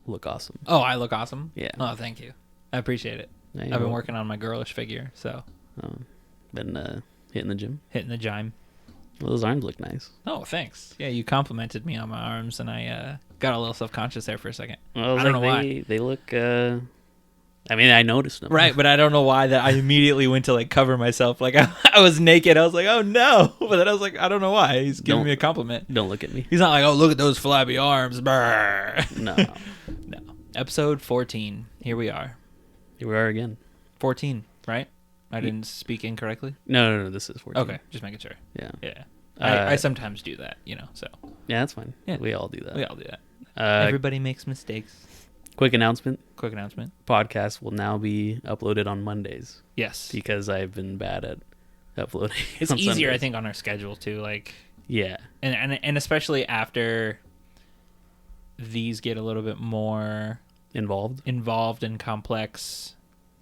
look awesome. Oh, I look awesome? Yeah. Oh, thank you. I appreciate it. Yeah, I've been working on my girlish figure, so. Been hitting the gym. Hitting the gym. Well, those arms look nice. Oh, thanks. Yeah, you complimented me on my arms, and I got a little self-conscious there for a second. Well, I don't know why. They look... I mean, I noticed them. Right, but I don't know why that I immediately went to like cover myself. Like I was naked. I was like, oh no. But then I was like, I don't know why. He's giving me a compliment. Don't look at me. He's not like, oh, look at those flabby arms. Brr. No. No. Episode 14. Here we are. Here we are again. 14, right? I didn't speak incorrectly? No, this is 14. Okay, just making sure. Yeah. Yeah. I sometimes do that, so. Yeah, that's fine. Yeah. We all do that. We all do that. Everybody Everybody makes mistakes. Quick announcement. Podcast will now be uploaded on Mondays Yes. because I've been bad at uploading. It's on easier, Sundays. I think, on our schedule, too. Like, Yeah. and especially after these get a little bit more Involved. and complex.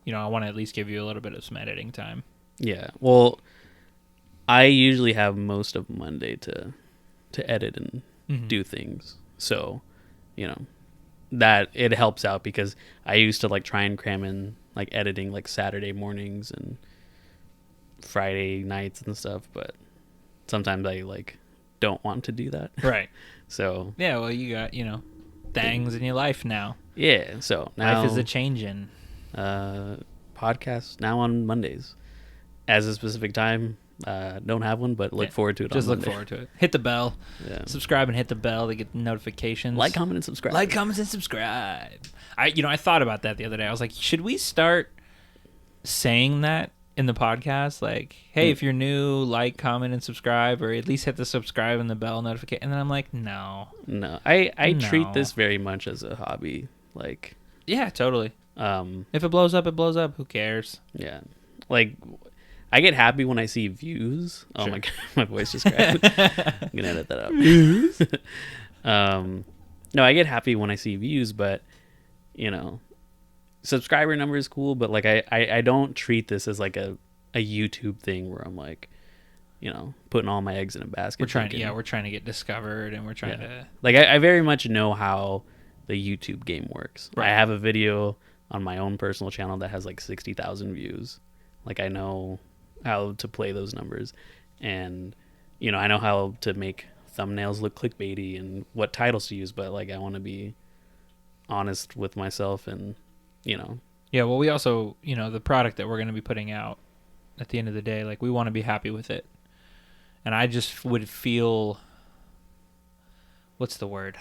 I want to at least give you a little bit of some editing time. Yeah. Well, I usually have most of Monday to edit and do things. So, that it helps out because I used to like try and cram in like editing like Saturday mornings and Friday nights and stuff, but sometimes I like don't want to do that. Right. So Yeah, well, you got, things in your life now. yeah, so now Life is a changing. podcast now on Mondays as a specific time. Don't have one, but look forward to it. Just on look Monday. forward to it. Hit the bell. Yeah. Subscribe and hit the bell to get notifications. Like, comment, and subscribe. Like, comment, and subscribe. I thought about that the other day. I was like, should we start saying that in the podcast? Like, hey, if you're new, like, comment, and subscribe, or at least hit the subscribe and the bell notification. And then I'm like, no. I treat No. this very much as a hobby. Like, Yeah, totally. If it blows up, it blows up. Who cares? yeah, like I get happy when I see views. Oh Sure. my god, my voice just cracked. I'm gonna edit that out. No, I get happy when I see views, but subscriber number is cool, but like I don't treat this as like a YouTube thing where I'm like, putting all my eggs in a basket. We're trying to get discovered, and we're trying to. Like I very much know how the YouTube game works. Right. I have a video on my own personal channel that has like 60,000 views. Like I know how to play those numbers, and I know how to make thumbnails look clickbaity and what titles to use, but like I want to be honest with myself and Yeah, well, we also, the product that we're going to be putting out at the end of the day, like, we want to be happy with it. And I just would feel, what's the word?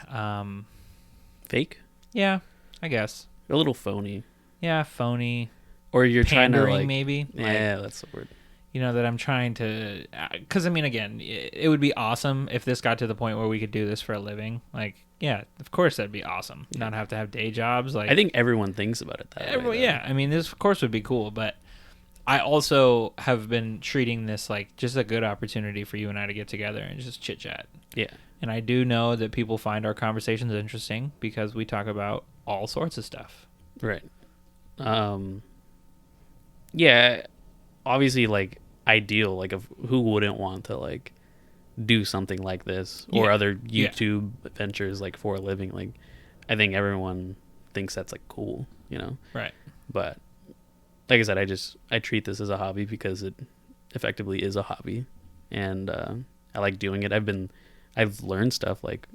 fake, Yeah, I guess. a little phony, Yeah, phony. or you're trying to Pandering, like maybe. yeah, that's the word. That I'm trying to, because I mean, again, it would be awesome if this got to the point where we could do this for a living. Like, yeah, of course that'd be awesome. Yeah. Not have to have day jobs. Like, I think everyone thinks about it that way. Though. Yeah, I mean, this of course would be cool, but I also have been treating this like just a good opportunity for you and I to get together and just chit chat. Yeah. And I do know that people find our conversations interesting because we talk about all sorts of stuff. Right. Yeah, obviously like ideal, like of who wouldn't want to like do something like this or other YouTube ventures like for a living. Like I think everyone thinks that's like cool, Right. But like I said, I treat this as a hobby because it effectively is a hobby, and I like doing it. I've learned stuff like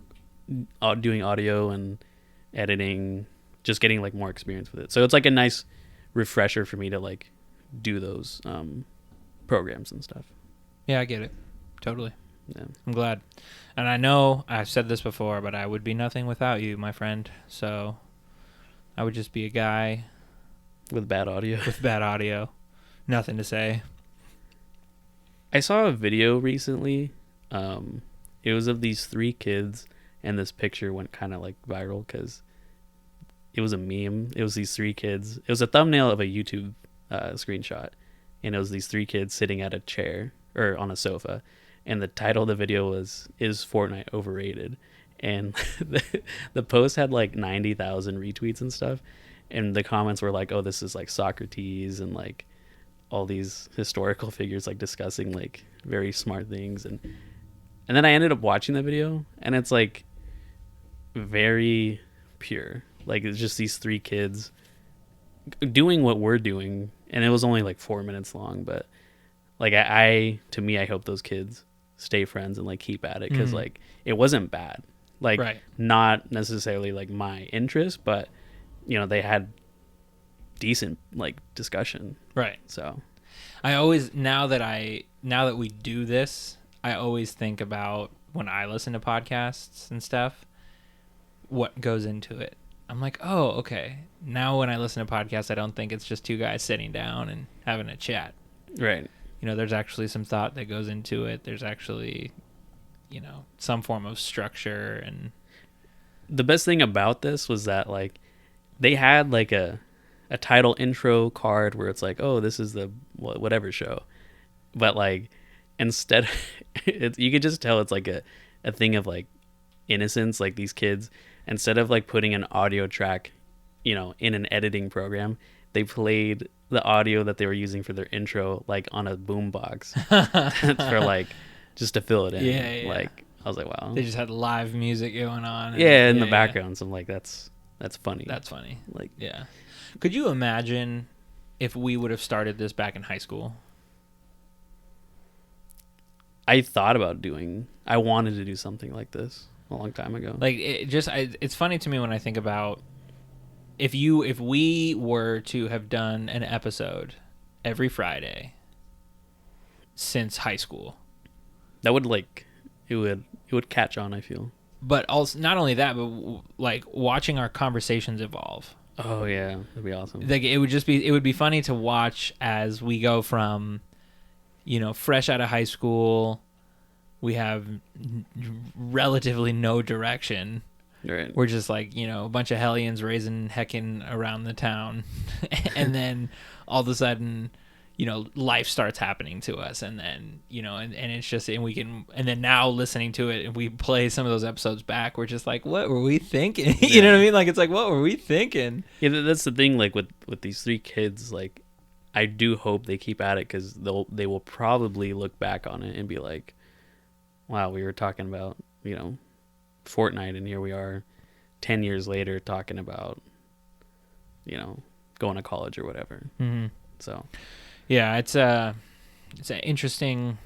doing audio and editing, just getting like more experience with it. So it's like a nice refresher for me to like do those programs and stuff. Yeah, I get it. Totally. Yeah. I'm glad. And I know I've said this before, but I would be nothing without you, my friend. So I would just be a guy With bad audio. with bad audio. Nothing to say. I saw a video recently. It was of these 3 kids, and this picture went kind of like viral because it was a meme. It was these 3 kids. It was a thumbnail of a YouTube screenshot, and it was these 3 kids sitting at a chair or on a sofa, and the title of the video was "Is Fortnite Overrated?" And the post had like 90,000 retweets and stuff, and the comments were like, "Oh, this is like Socrates," and like all these historical figures like discussing like very smart things, and then I ended up watching the video, and it's like very pure. Like, it's just these three kids doing what we're doing, and it was only like 4 minutes long, but like to me, I hope those kids stay friends and like keep at it, because like it wasn't bad, like Right. not necessarily like my interest, but they had decent like discussion. Right. So I always now that we do this, I always think about when I listen to podcasts and stuff, what goes into it. I'm like, oh, okay. Now when I listen to podcasts, I don't think it's just two guys sitting down and having a chat. right. There's actually some thought that goes into it. There's actually, some form of structure. And The best thing about this was that like they had like a title intro card where it's like, oh, this is the whatever show, but like instead you could just tell it's like a thing of like innocence. Like these kids, instead of like putting an audio track in an editing program, they played the audio that they were using for their intro like on a boombox for like just to fill it in. Yeah. Like I was like, wow, they just had live music going on. in the background. So I'm like, that's funny. That's funny. Like, yeah. Could you imagine if we would have started this back in high school? I thought about I wanted to do something like this a long time ago. Like it's funny to me when I think about if we were to have done an episode every Friday since high school. That would like it would catch on, I feel. But also not only that, but like watching our conversations evolve. Oh yeah, that'd be awesome. Like it would be funny to watch as we go from fresh out of high school, we have relatively no direction. Right. We're just like, a bunch of hellions raising heckin' around the town. And then all of a sudden, life starts happening to us. And then, and it's just, and then now listening to it and we play some of those episodes back, we're just like, what were we thinking? You know what I mean? Like, it's like, what were we thinking? Yeah, that's the thing. Like with these three kids, like I do hope they keep at it, because they will probably look back on it and be like, wow, we were talking about, Fortnite, and here we are 10 years later talking about going to college or whatever. Mm-hmm. So yeah, it's an interesting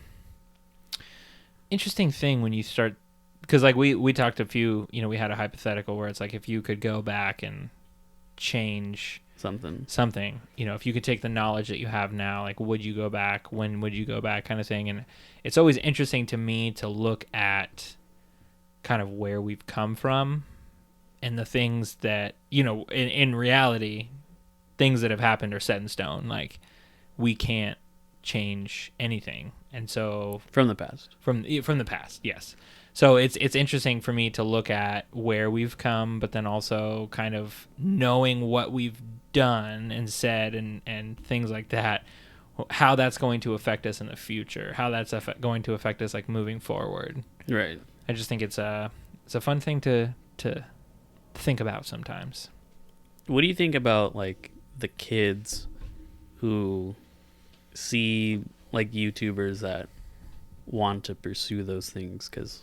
thing when you start, because like we talked a few, we had a hypothetical where it's like, if you could go back and change something, if you could take the knowledge that you have now, like would you go back, when would you go back, kind of thing. And it's always interesting to me to look at kind of where we've come from and the things that in reality, things that have happened are set in stone. Like we can't change anything. And so from the past, from the past, yes. So it's interesting for me to look at where we've come, but then also kind of knowing what we've done and said and things like that, how that's going to affect us in the future, how that's going to affect us like moving forward. Right. I just think it's a fun thing to think about sometimes. What do you think about like the kids who see like YouTubers that want to pursue those things? Because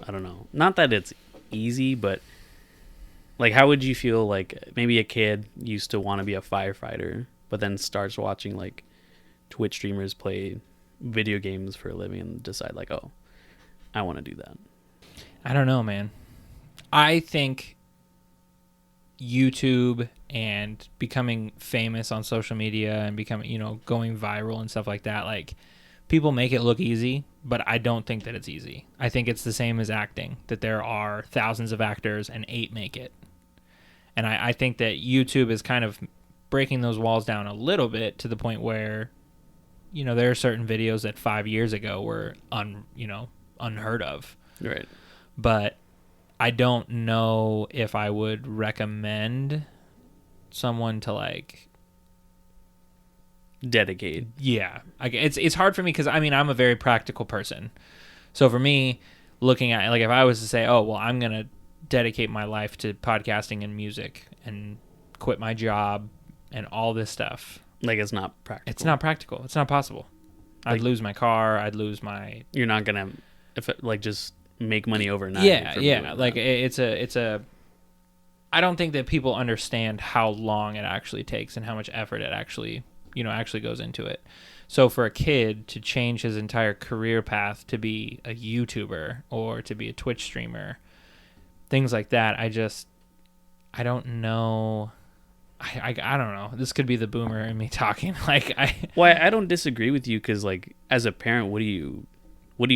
I don't know, not that it's easy, but like how would you feel like maybe a kid used to want to be a firefighter but then starts watching like Twitch streamers play video games for a living and decide like, oh, I want to do that? I don't know, man. I think YouTube and becoming famous on social media and becoming, going viral and stuff like that, like people make it look easy, but I don't think that it's easy. I think it's the same as acting, that there are thousands of actors and 8 make it. And I think that YouTube is kind of breaking those walls down a little bit to the point where, there are certain videos that 5 years ago were unheard of. Right. But I don't know if I would recommend someone to like dedicate. Yeah, it's hard for me because I'm a very practical person. So for me, looking at like if I was to say, oh well, I'm gonna dedicate my life to podcasting and music and quit my job and all this stuff, like it's not practical. It's not practical. It's not possible. I'd lose my car. I'd lose my. You're not gonna just make money overnight. Yeah. Like it's a I don't think that people understand how long it actually takes and how much effort it actually goes into it. So for a kid to change his entire career path to be a YouTuber or to be a Twitch streamer, things like that, I don't know. I don't know. This could be the boomer in me talking. Well, I don't disagree with you because, like, as a parent, what do you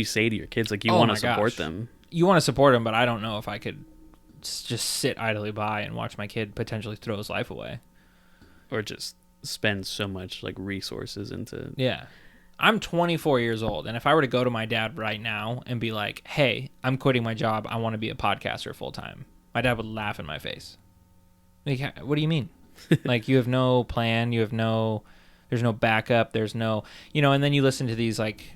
say to your kids? Like, you want to support them. You want to support them, but I don't know if I could just sit idly by and watch my kid potentially throw his life away. Or just spend so much, like, resources into... Yeah. I'm 24 years old, and if I were to go to my dad right now and be like, hey, I'm quitting my job, I want to be a podcaster full time, my dad would laugh in my face. Like, what do you mean? Like, you have no plan, there's no backup, there's no, and then you listen to these, like,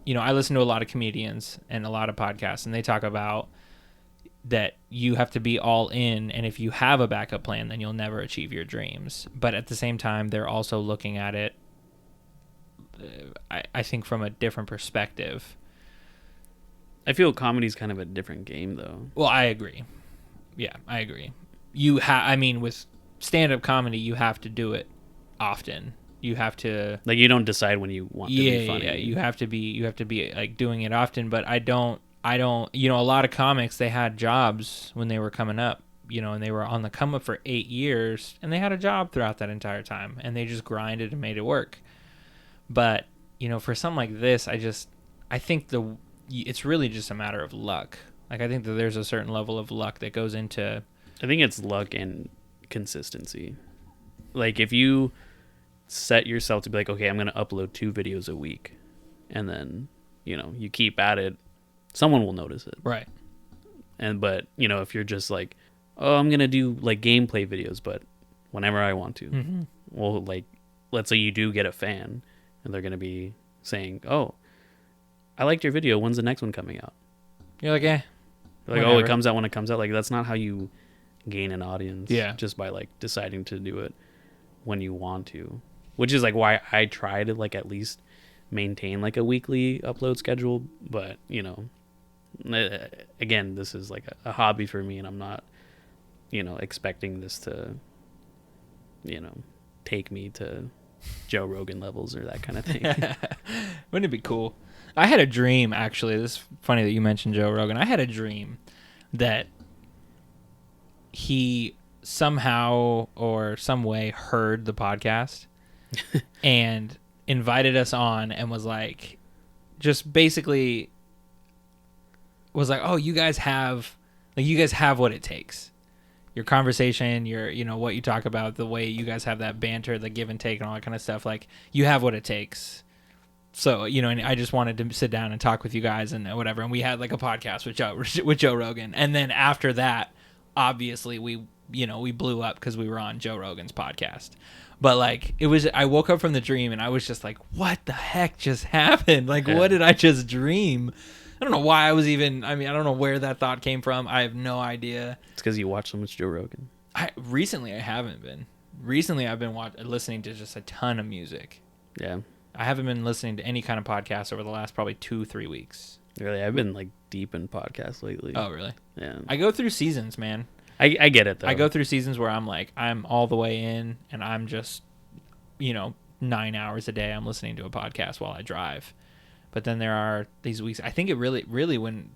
I listen to a lot of comedians and a lot of podcasts, and they talk about that you have to be all in, and if you have a backup plan, then you'll never achieve your dreams. But at the same time, they're also looking at it, I think, from a different perspective. I feel comedy's kind of a different game, though. Well, I agree. Yeah, I agree. With stand-up comedy, you have to do it often. You have to, like, you don't decide when you want to be funny. Yeah. You have to be like doing it often. But I don't. A lot of comics, they had jobs when they were coming up. And they were on the come up for 8 years, and they had a job throughout that entire time, and they just grinded and made it work. But for something like this, I think it's really just a matter of luck. Like, I think that there's a certain level of luck that goes into. I think it's luck and consistency. Like, if you set yourself to be like, okay, I'm going to upload 2 videos a week, and then, you keep at it, someone will notice it. Right. But, if you're just like, oh, I'm going to do, like, gameplay videos, but whenever I want to. Mm-hmm. Well, like, let's say you do get a fan, and they're going to be saying, oh, I liked your video. When's the next one coming out? You're like, Like, whenever. oh, it comes out when it comes out. Like, that's not how you gain an audience. Yeah. Just by, like, deciding to do it when you want to. Which is, like, why I try to, like, at least maintain, like, a weekly upload schedule. But, again, this is, like, a hobby for me, and I'm not, expecting this to, take me to Joe Rogan levels or that kind of thing. Wouldn't it be cool? I had a dream, actually. This is funny that you mentioned Joe Rogan. I had a dream that he somehow or some way heard the podcast and invited us on and was like, just basically was like, oh, you guys have what it takes. Your conversation, what you talk about, the way you guys have that banter, the give and take and all that kind of stuff. Like, you have what it takes. So, and I just wanted to sit down and talk with you guys and whatever. And we had, like, a podcast with Joe Rogan. And then after that, obviously we blew up because we were on Joe Rogan's podcast. But, like, I woke up from the dream and I was just like, what the heck just happened? Like, what did I just dream? I don't know why I don't know where that thought came from. I have no idea. It's because you watch so much Joe Rogan. Recently, I haven't been. Recently, I've been listening to just a ton of music. Yeah. I haven't been listening to any kind of podcast over the last probably 2-3 weeks. Really? I've been, like, deep in podcasts lately. Oh, really? Yeah. I go through seasons, man. I get it, though. I go through seasons where I'm all the way in, and I'm just, 9 hours a day I'm listening to a podcast while I drive. But then there are these weeks. I think it really when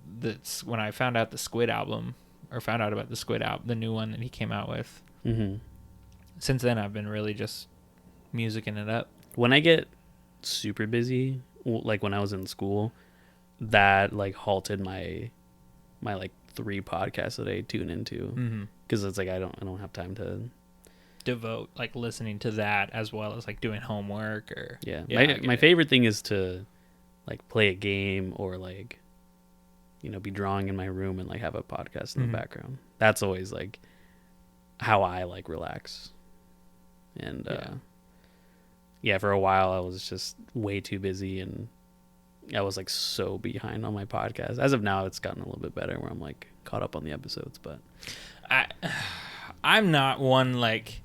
I found out the Squid album, or found out about the Squid album, the new one that he came out with. Mm-hmm. Since then, I've been really just musicking it up. When I get super busy, like when I was in school, that, like, halted my like 3 podcasts that I tune into, because it's like I don't have time to devote, like, listening to that as well as, like, doing homework or my favorite thing is to, like, play a game or, like, be drawing in my room and, like, have a podcast in the background. That's always, like, how I, like, relax. And for a while I was just way too busy and I was, like, so behind on my podcast. As of now, it's gotten a little bit better where I'm, like, caught up on the episodes. But I'm not one, like,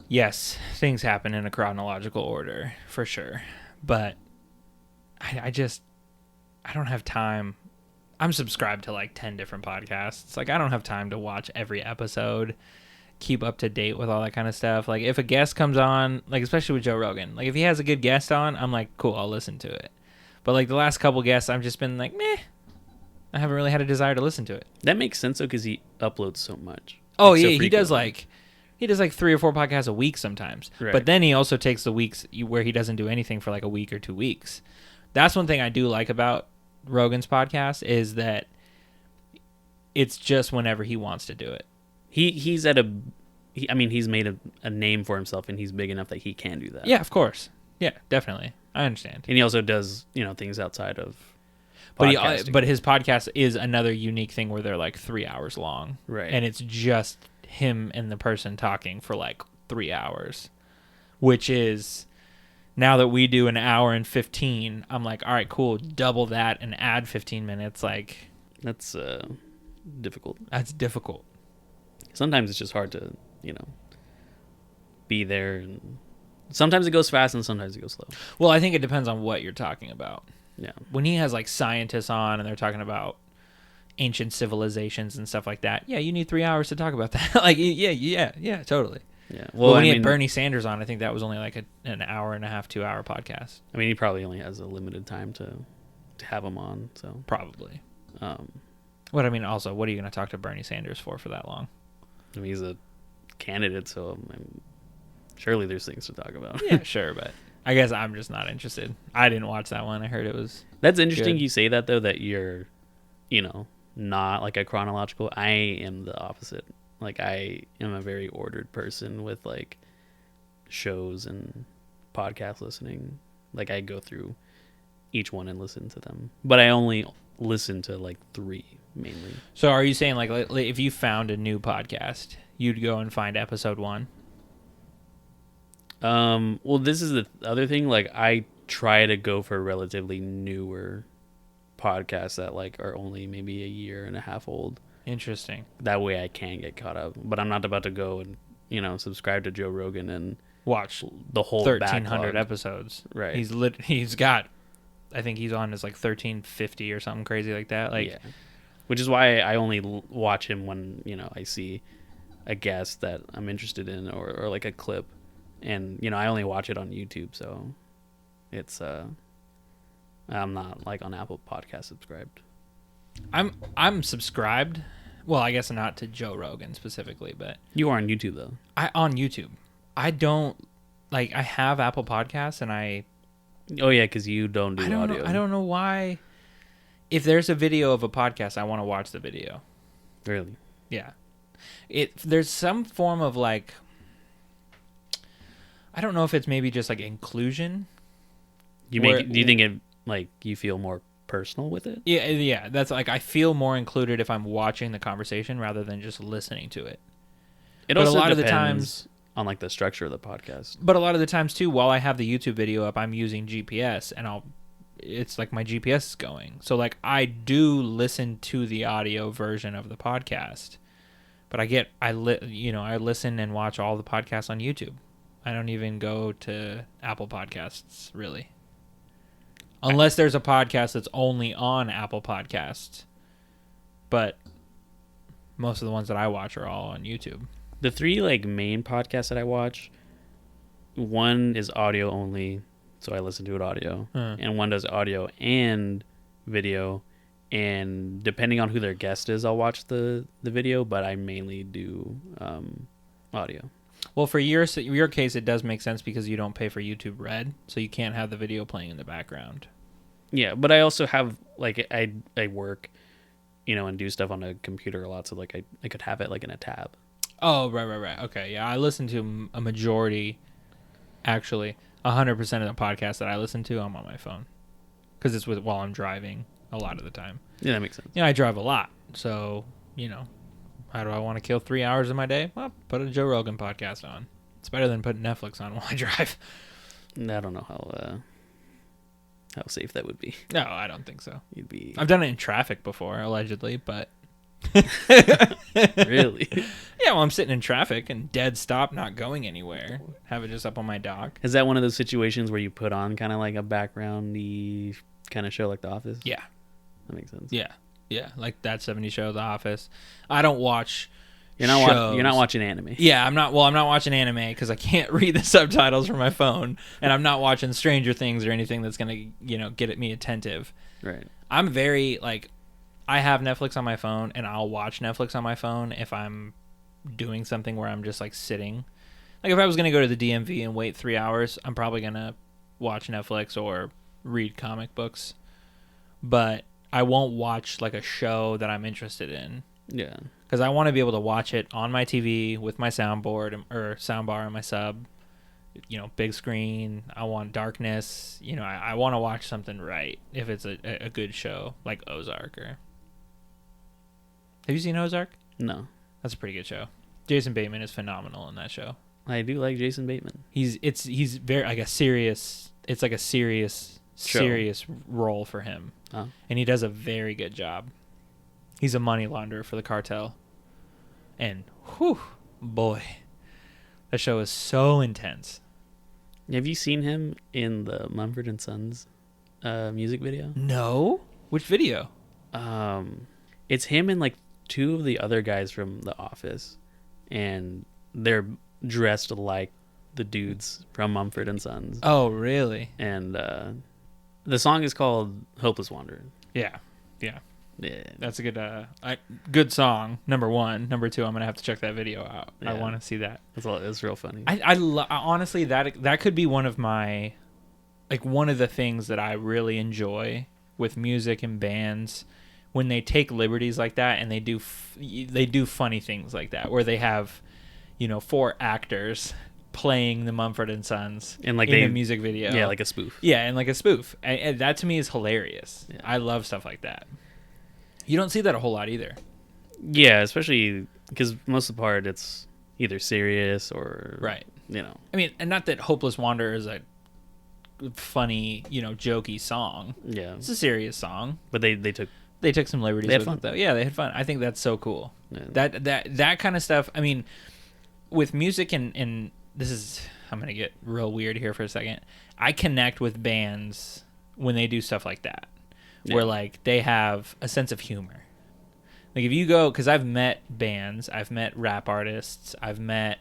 yes, things happen in a chronological order for sure, but I don't have time. I'm subscribed to like 10 different podcasts. Like I don't have time to watch every episode, keep up to date with all that kind of stuff. Like if a guest comes on, like especially with Joe Rogan, like if he has a good guest on, I'm like, cool, I'll listen to it. But like the last couple guests, I've just been like, meh. I haven't really had a desire to listen to it. That makes sense though, because he uploads so much. Oh like, yeah, so he does like 3 or 4 podcasts a week sometimes. Right. But then he also takes the weeks where he doesn't do anything for like a week or 2 weeks. That's one thing I do like about Rogan's podcast is that it's just whenever he wants to do it. He's made a name for himself, and he's big enough that he can do that. Yeah, of course. Yeah, definitely. I understand. And he also does, things outside of podcasting. But his podcast is another unique thing where they're like 3 hours long. Right. And it's just him and the person talking for like 3 hours, which is, now that we do an hour and 15, I'm like, all right, cool, double that and add 15 minutes. Like, that's difficult. That's difficult. Sometimes it's just hard to, be there. And sometimes it goes fast and sometimes it goes slow. Well, I think it depends on what you're talking about. Yeah. When he has like scientists on and they're talking about ancient civilizations and stuff like that, yeah, you need 3 hours to talk about that. Like, yeah, totally. Yeah. Well, when he had Bernie Sanders on, I think that was only like an hour and a half, 2 hour podcast. I mean, he probably only has a limited time to have him on, so probably. What I mean, also, what are you going to talk to Bernie Sanders for that long? I mean, he's a candidate, so surely there's things to talk about. Yeah, sure, but I guess I'm just not interested. I didn't watch that one. I heard it was. That's interesting. Good. You say that though, that you're, not like a chronological. I am the opposite. Like I am a very ordered person with like shows and podcast listening. Like I go through each one and listen to them, but I only listen to like 3 mainly. So are you saying like if you found a new podcast, you'd go and find episode 1? Well, this is the other thing. Like I try to go for relatively newer podcasts that like are only maybe a year and a half old. Interesting. That way I can get caught up. But I'm not about to go and, subscribe to Joe Rogan and watch the whole 1,300 backlog. episodes. Right. He's got, I think he's on his like 1,350 or something crazy like that. Like, yeah. Which is why I only watch him when, I see a guest that I'm interested in or like a clip. And, I only watch it on YouTube. So it's, I'm not like on Apple Podcast subscribed. I'm subscribed. Well, I guess not to Joe Rogan specifically, but you are on YouTube though. On YouTube. I don't like. I have Apple Podcasts, and I. Oh yeah, because you don't do audio. I don't know why. If there's a video of a podcast, I want to watch the video. Really? Yeah. There's some form of like. I don't know if it's maybe just like inclusion. Do you think it like you feel more personal with it? Yeah. That's like I feel more included if I'm watching the conversation rather than just listening to it. But also a lot of the times on like the structure of the podcast. But a lot of the times too, while I have the YouTube video up, I'm using GPS, and it's like my GPS is going. So like I do listen to the audio version of the podcast, but I listen and watch all the podcasts on YouTube. I don't even go to Apple Podcasts really. Unless there's a podcast that's only on Apple Podcasts. But most of the ones that I watch are all on YouTube. The 3 like main podcasts that I watch, one is audio only, so I listen to it audio, and one does audio and video, and depending on who their guest is, I'll watch the video, but I mainly do audio. Well, for your case, it does make sense because you don't pay for YouTube Red, so you can't have the video playing in the background. Yeah, but I also have like I work, and do stuff on a computer a lot, so like I could have it like in a tab. Oh, right. Okay, yeah, I listen to a majority, actually, 100% of the podcasts that I listen to, I'm on my phone, because it's while I'm driving a lot of the time. Yeah, that makes sense. I drive a lot, so how do I want to kill 3 hours of my day? Well, put a Joe Rogan podcast on. It's better than putting Netflix on while I drive. I don't know how safe that would be. No, I don't think so. You'd be. I've done it in traffic before, allegedly, but. Really? Yeah, well, I'm sitting in traffic and dead stop, not going anywhere. Have it just up on my dock. Is that one of those situations where you put on kind of like a background-y kind of show like The Office? Yeah. That makes sense. Yeah. Yeah, like That 70s Show, The Office. I don't watch You're shows. not watching anime. Yeah, I'm not. Well, I'm not watching anime because I can't read the subtitles from my phone, and I'm not watching Stranger Things or anything that's gonna, get me attentive. Right. I'm very like, I have Netflix on my phone, and I'll watch Netflix on my phone if I'm doing something where I'm just like sitting. Like if I was gonna go to the DMV and wait 3 hours, I'm probably gonna watch Netflix or read comic books. But I won't watch like a show that I'm interested in. Yeah. Because I want to be able to watch it on my TV with my soundboard or soundbar and my sub, big screen. I want darkness. I want to watch something right if it's a good show like Ozark. Or have you seen Ozark? No. That's a pretty good show. Jason Bateman is phenomenal in that show. I do like Jason Bateman. He's very like a serious. It's like a serious role for him, and he does a very good job. He's a money launderer for the cartel. And, whew, boy, that show is so intense. Have you seen him in the Mumford and Sons music video? No? Which video? It's him and like two of the other guys from The Office. And they're dressed like the dudes from Mumford and Sons. Oh, really? And the song is called Hopeless Wanderer. Yeah. Yeah. That's a good song, number one. Number two, I'm going to have to check that video out. Yeah. I want to see that. It's real funny. Honestly, that could be one of my, like one of the things that I really enjoy with music and bands when they take liberties like that and they do funny things like that where they have, 4 actors playing the Mumford and Sons and like in a music video. Yeah, like a spoof. Yeah, and like a spoof. And that to me is hilarious. Yeah. I love stuff like that. You don't see that a whole lot either. Yeah, especially because most of the part it's either serious or right. I mean, and not that Hopeless Wanderer is a funny, jokey song. Yeah, it's a serious song. But they took some liberties. They had with fun. It, though. Yeah, they had fun. I think that's so cool. Yeah. That kind of stuff. I mean, with music and this is, I'm gonna get real weird here for a second. I connect with bands when they do stuff like that. Where like they have a sense of humor. Like if you go, because I've met bands, I've met rap artists, I've met,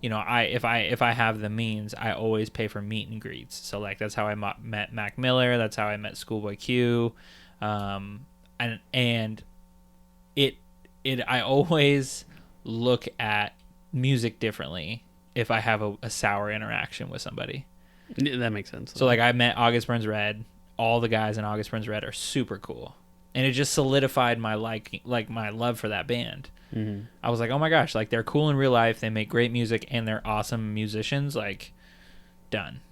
if I have the means, I always pay for meet and greets. So like that's how I met Mac Miller, that's how I met Schoolboy Q, and I always look at music differently if I have a sour interaction with somebody. Yeah, that makes sense. So like I met August Burns Red. All the guys in August Burns Red are super cool, and it just solidified my my love for that band. Mm-hmm. I was like, oh my gosh, like they're cool in real life, they make great music, and they're awesome musicians. Like, done.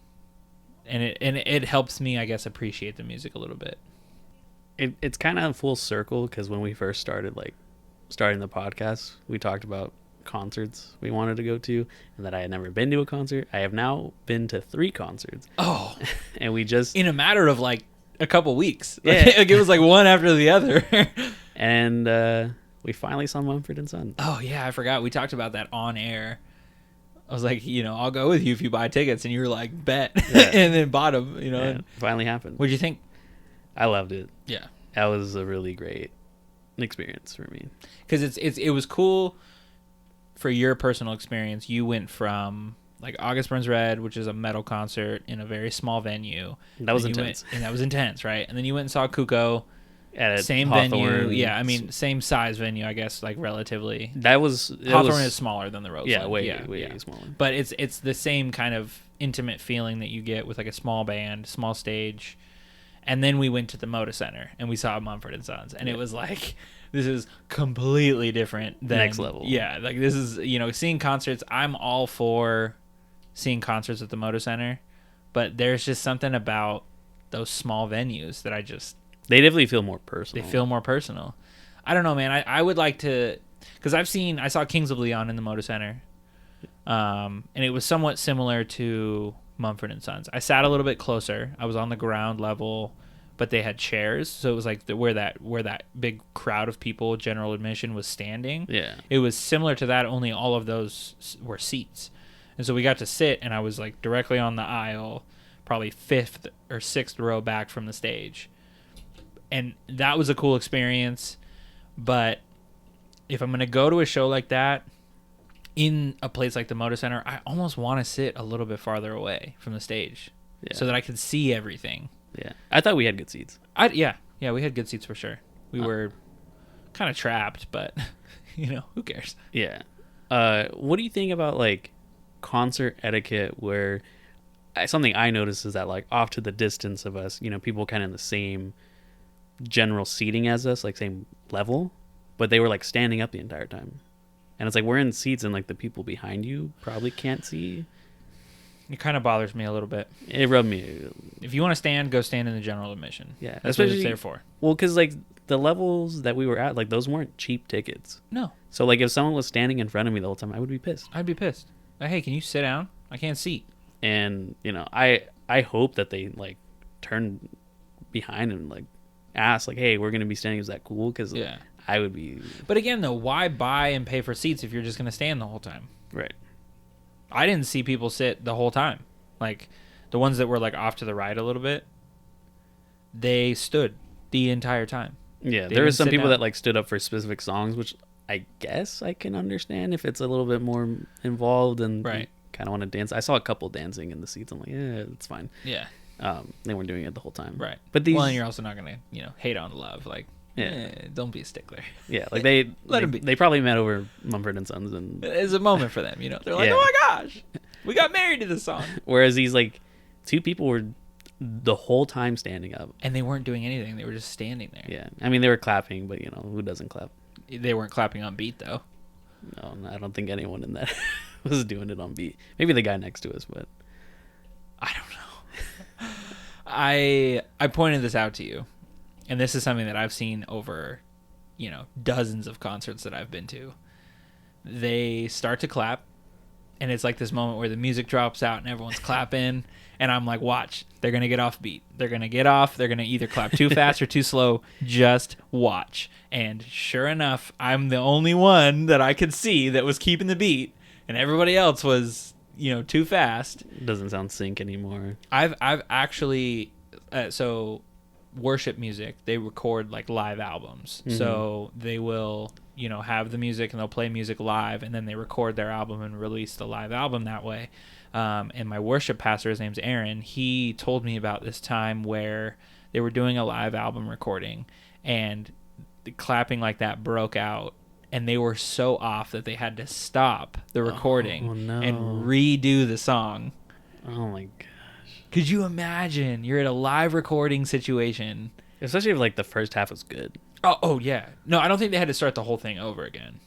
And it helps me, I guess, appreciate the music a little bit. It's kind of full circle because when we first starting the podcast, we talked about concerts we wanted to go to and that I had never been to a concert. I have now been to 3 concerts. Oh. And we just in a matter of like a couple weeks. Yeah. Like, it was like one after the other. And we finally saw Mumford and Sons. Oh yeah, I forgot. We talked about that on air. I was like, I'll go with you if you buy tickets, and you were like, bet. Yeah. And then bought them, Yeah, it finally happened. What'd you think? I loved it. Yeah. That was a really great experience for me. Because it was cool. For your personal experience, you went from like August Burns Red, which is a metal concert in a very small venue. That was intense. And that was intense, right? And then you went and saw Kuko. At same Hawthorne. venue. Yeah, I mean, same size venue, I guess, like relatively. Hawthorne is smaller than the Roseland. Yeah, way smaller. But it's the same kind of intimate feeling that you get with like a small band, small stage. And then we went to the Moda Center and we saw Mumford and Sons. And it was like, this is completely different than next level. Yeah, like this is, seeing concerts. I'm all for seeing concerts at the Moda Center, but there's just something about those small venues that they definitely feel more personal. They feel more personal. I don't know, man. I would like to, because I saw Kings of Leon in the Moda Center, and it was somewhat similar to Mumford and Sons. I sat a little bit closer. I was on the ground level, but they had chairs, so it was like where that big crowd of people, general admission, was standing. Yeah, it was similar to that. Only all of those were seats, and so we got to sit, and I was like directly on the aisle, probably 5th or 6th row back from the stage. And that was a cool experience. But if I'm going to go to a show like that in a place like the Moda Center, I almost want to sit a little bit farther away from the stage so that I can see everything. Yeah. I thought we had good seats. Yeah, we had good seats for sure. We were kind of trapped, but who cares? Yeah. What do you think about like concert etiquette where something I noticed is that like off to the distance of us, people kind of in the same general seating as us, like same level, but they were like standing up the entire time. And it's like we're in seats and like the people behind you probably can't see. It kind of bothers me a little bit. It rubbed me. If you want to stand, go stand in the general admission. Yeah. That's what it's there for. Well, because like the levels that we were at, like those weren't cheap tickets. No. So like if someone was standing in front of me the whole time, I would be pissed. I'd be pissed. Like, hey, can you sit down? I can't see. And I hope that they like turn behind and like ask like, hey, we're gonna be standing. Is that cool? Because I would be. But again, though, why buy and pay for seats if you're just gonna stand the whole time? Right. I didn't see people sit the whole time. Like the ones that were like off to the right a little bit, they stood the entire time. Yeah, there were some people that like stood up for specific songs, which I guess I can understand if it's a little bit more involved and right. kind of want to dance. I saw a couple dancing in the seats. I'm like, yeah, it's fine. Yeah. They weren't doing it the whole time. Right. But these. Well, and you're also not gonna hate on love. Like, don't be a stickler. Yeah, like they let them be. They probably met over Mumford and Sons, and it's a moment for them. They're like, oh my gosh, we got married to this song. Whereas these like two people were the whole time standing up, and they weren't doing anything. They were just standing there. Yeah, I mean they were clapping, but who doesn't clap? They weren't clapping on beat though. No, I don't think anyone in that was doing it on beat. Maybe the guy next to us, but I don't know. I pointed this out to you, and this is something that I've seen over, dozens of concerts that I've been to. They start to clap, and it's like this moment where the music drops out and everyone's clapping, and I'm like, watch, they're going to get off beat. They're going to get off. They're going to either clap too fast or too slow. Just watch. And sure enough, I'm the only one that I could see that was keeping the beat, and everybody else was, too fast. Doesn't sound sync anymore. I've actually, so worship music, they record like live albums. Mm-hmm. So they will, have the music and they'll play music live, and then they record their album and release the live album that way. And my worship pastor, his name's Aaron, he told me about this time where they were doing a live album recording and the clapping like that broke out, and they were so off that they had to stop the recording and redo the song. Oh my gosh. Could you imagine? You're at a live recording situation. Especially if like the first half was good. Oh yeah. No, I don't think they had to start the whole thing over again.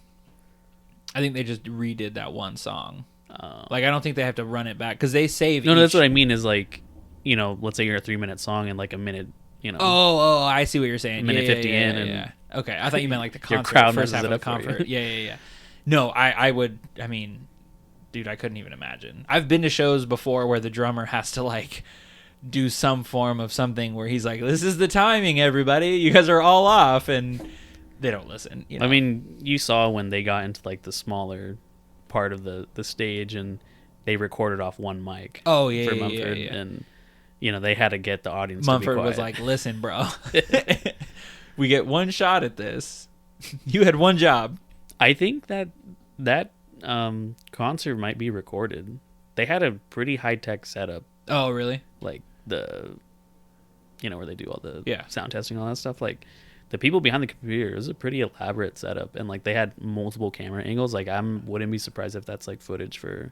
I think they just redid that one song. Like, I don't think they have to run it back because they save. No, that's what I mean is like, let's say you're a 3-minute song and like a minute, Oh, I see what you're saying. Minute 50 in. And okay, I thought you meant like the concert. Your crowd first half messes of it the up for concert. you. Yeah. No, I would. I mean, dude, I couldn't even imagine. I've been to shows before where the drummer has to like do some form of something where he's like, "This is the timing, everybody. You guys are all off," and they don't listen. I mean, you saw when they got into like the smaller part of the stage and they recorded off one mic. Oh yeah, for Mumford, and they had to get the audience. Mumford to be quiet. was like, "Listen, bro, we get one shot at this. You had one job." I think that concert might be recorded. They had a pretty high tech setup. Oh really? Like the, where they do all the Yeah. sound testing and all that stuff. Like the people behind the computer, it was a pretty elaborate setup, and like they had multiple camera angles. Like I wouldn't be surprised if that's like footage for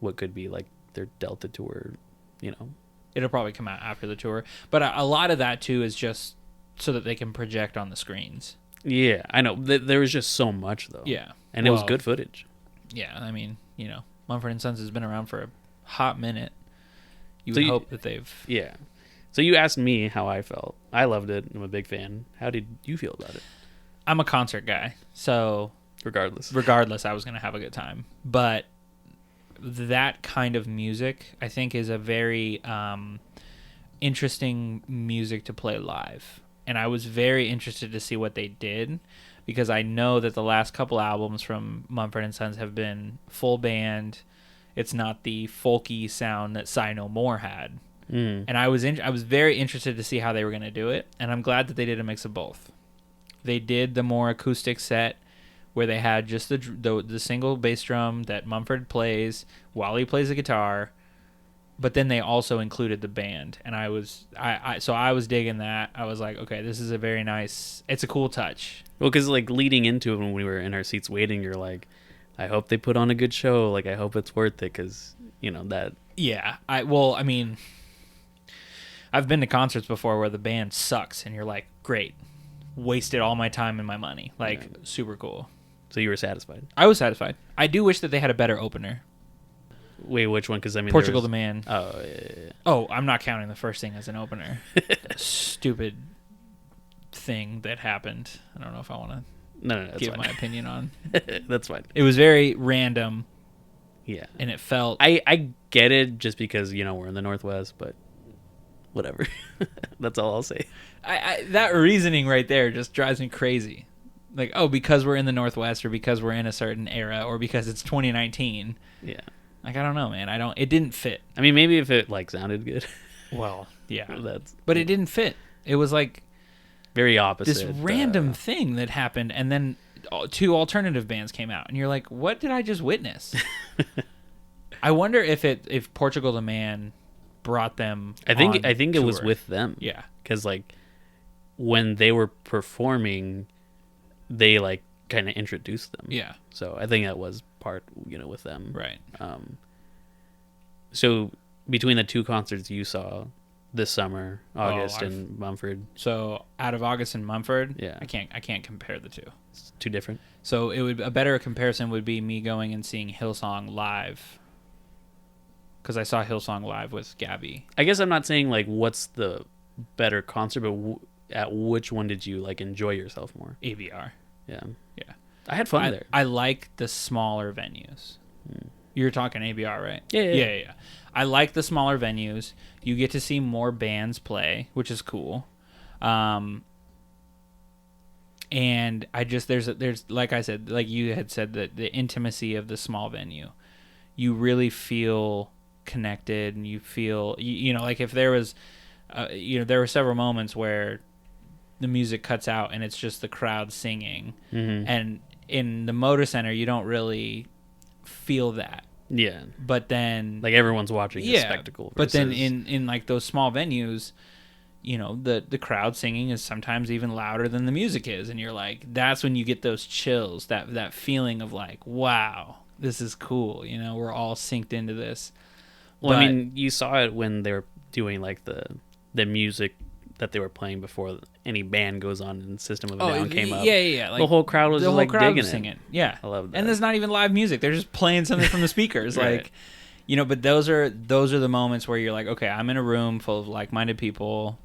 what could be like their Delta tour. It'll probably come out after the tour, but a lot of that too is just so that they can project on the screens. Yeah, I know. There was just so much though. Yeah, and it was good footage. Yeah, I mean, Mumford and Sons has been around for a hot minute. You would hope that they've. Yeah. So you asked me how I felt. I loved it. I'm a big fan. How did you feel about it? I'm a concert guy, so regardless, I was gonna have a good time. But that kind of music, I think, is a very interesting music to play live. And I was very interested to see what they did, because I know that the last couple albums from Mumford & Sons have been full band. It's not the folky sound that Sigh No More had. Mm. And I was very interested to see how they were going to do it, and I'm glad that they did a mix of both. They did the more acoustic set where they had just the single bass drum that Mumford plays while he plays the guitar, but then they also included the band, and I was digging that. I was like, okay, this is a very nice. It's a cool touch. Well, because like leading into it when we were in our seats waiting, you're like, I hope they put on a good show. Like I hope it's worth it because that. Yeah, I've been to concerts before where the band sucks, and you're like, great, wasted all my time and my money. Like, super cool. So you were satisfied. I was satisfied. I do wish that they had a better opener. Wait, which one? Because I mean, Portugal the Man. Oh, yeah. Oh, I'm not counting the first thing as an opener. Stupid thing that happened. I don't know if I want to No, that's give fine. my opinion on. That's fine. It was very random. Yeah, and it felt. I get it just because we're in the Northwest, but whatever. That's all I'll say. That reasoning right there just drives me crazy. Like, oh, because we're in the Northwest, or because we're in a certain era, or because it's 2019. Yeah. Like, I don't know, man. It didn't fit. I mean, maybe if it like sounded good. Well, yeah. But it didn't fit. It was like very opposite. This random thing that happened, and then 2 alternative bands came out, and you're like, what did I just witness? I wonder if Portugal the Man brought them. I think it was with them. Yeah. Because like when they were performing, they like kind of introduced them. Yeah. So I think that was part with them. Right. So between the 2 concerts you saw this summer, August and Mumford. So out of August and Mumford, yeah, I can't compare the 2. It's too different. So a better comparison would be me going and seeing Hillsong live. Because I saw Hillsong live with Gabby. I guess I'm not saying like what's the better concert, but at which one did you like enjoy yourself more? ABR. Yeah. Yeah. I had fun there. I like the smaller venues. You're talking ABR, right? Yeah. I like the smaller venues. You get to see more bands play, which is cool. And I just there's like I said, like you had said, that the intimacy of the small venue, you really feel connected, and you feel like if there was there were several moments where the music cuts out and it's just the crowd singing, and in the Motor Center you don't really feel that. Yeah. But then like everyone's watching a spectacle. But then in like those small venues, the crowd singing is sometimes even louder than the music is, and you're like, that's when you get those chills, that feeling of like, wow, this is cool. We're all synced into this. Well, I mean, you saw it when they were doing like the music that they were playing before any band goes on and System of a Down came up. Yeah. Like, the whole crowd was just like digging singing. it. Yeah, I love that. And there's not even live music; they're just playing something from the speakers. Right. Like, but those are the moments where you're like, okay, I'm in a room full of like-minded people.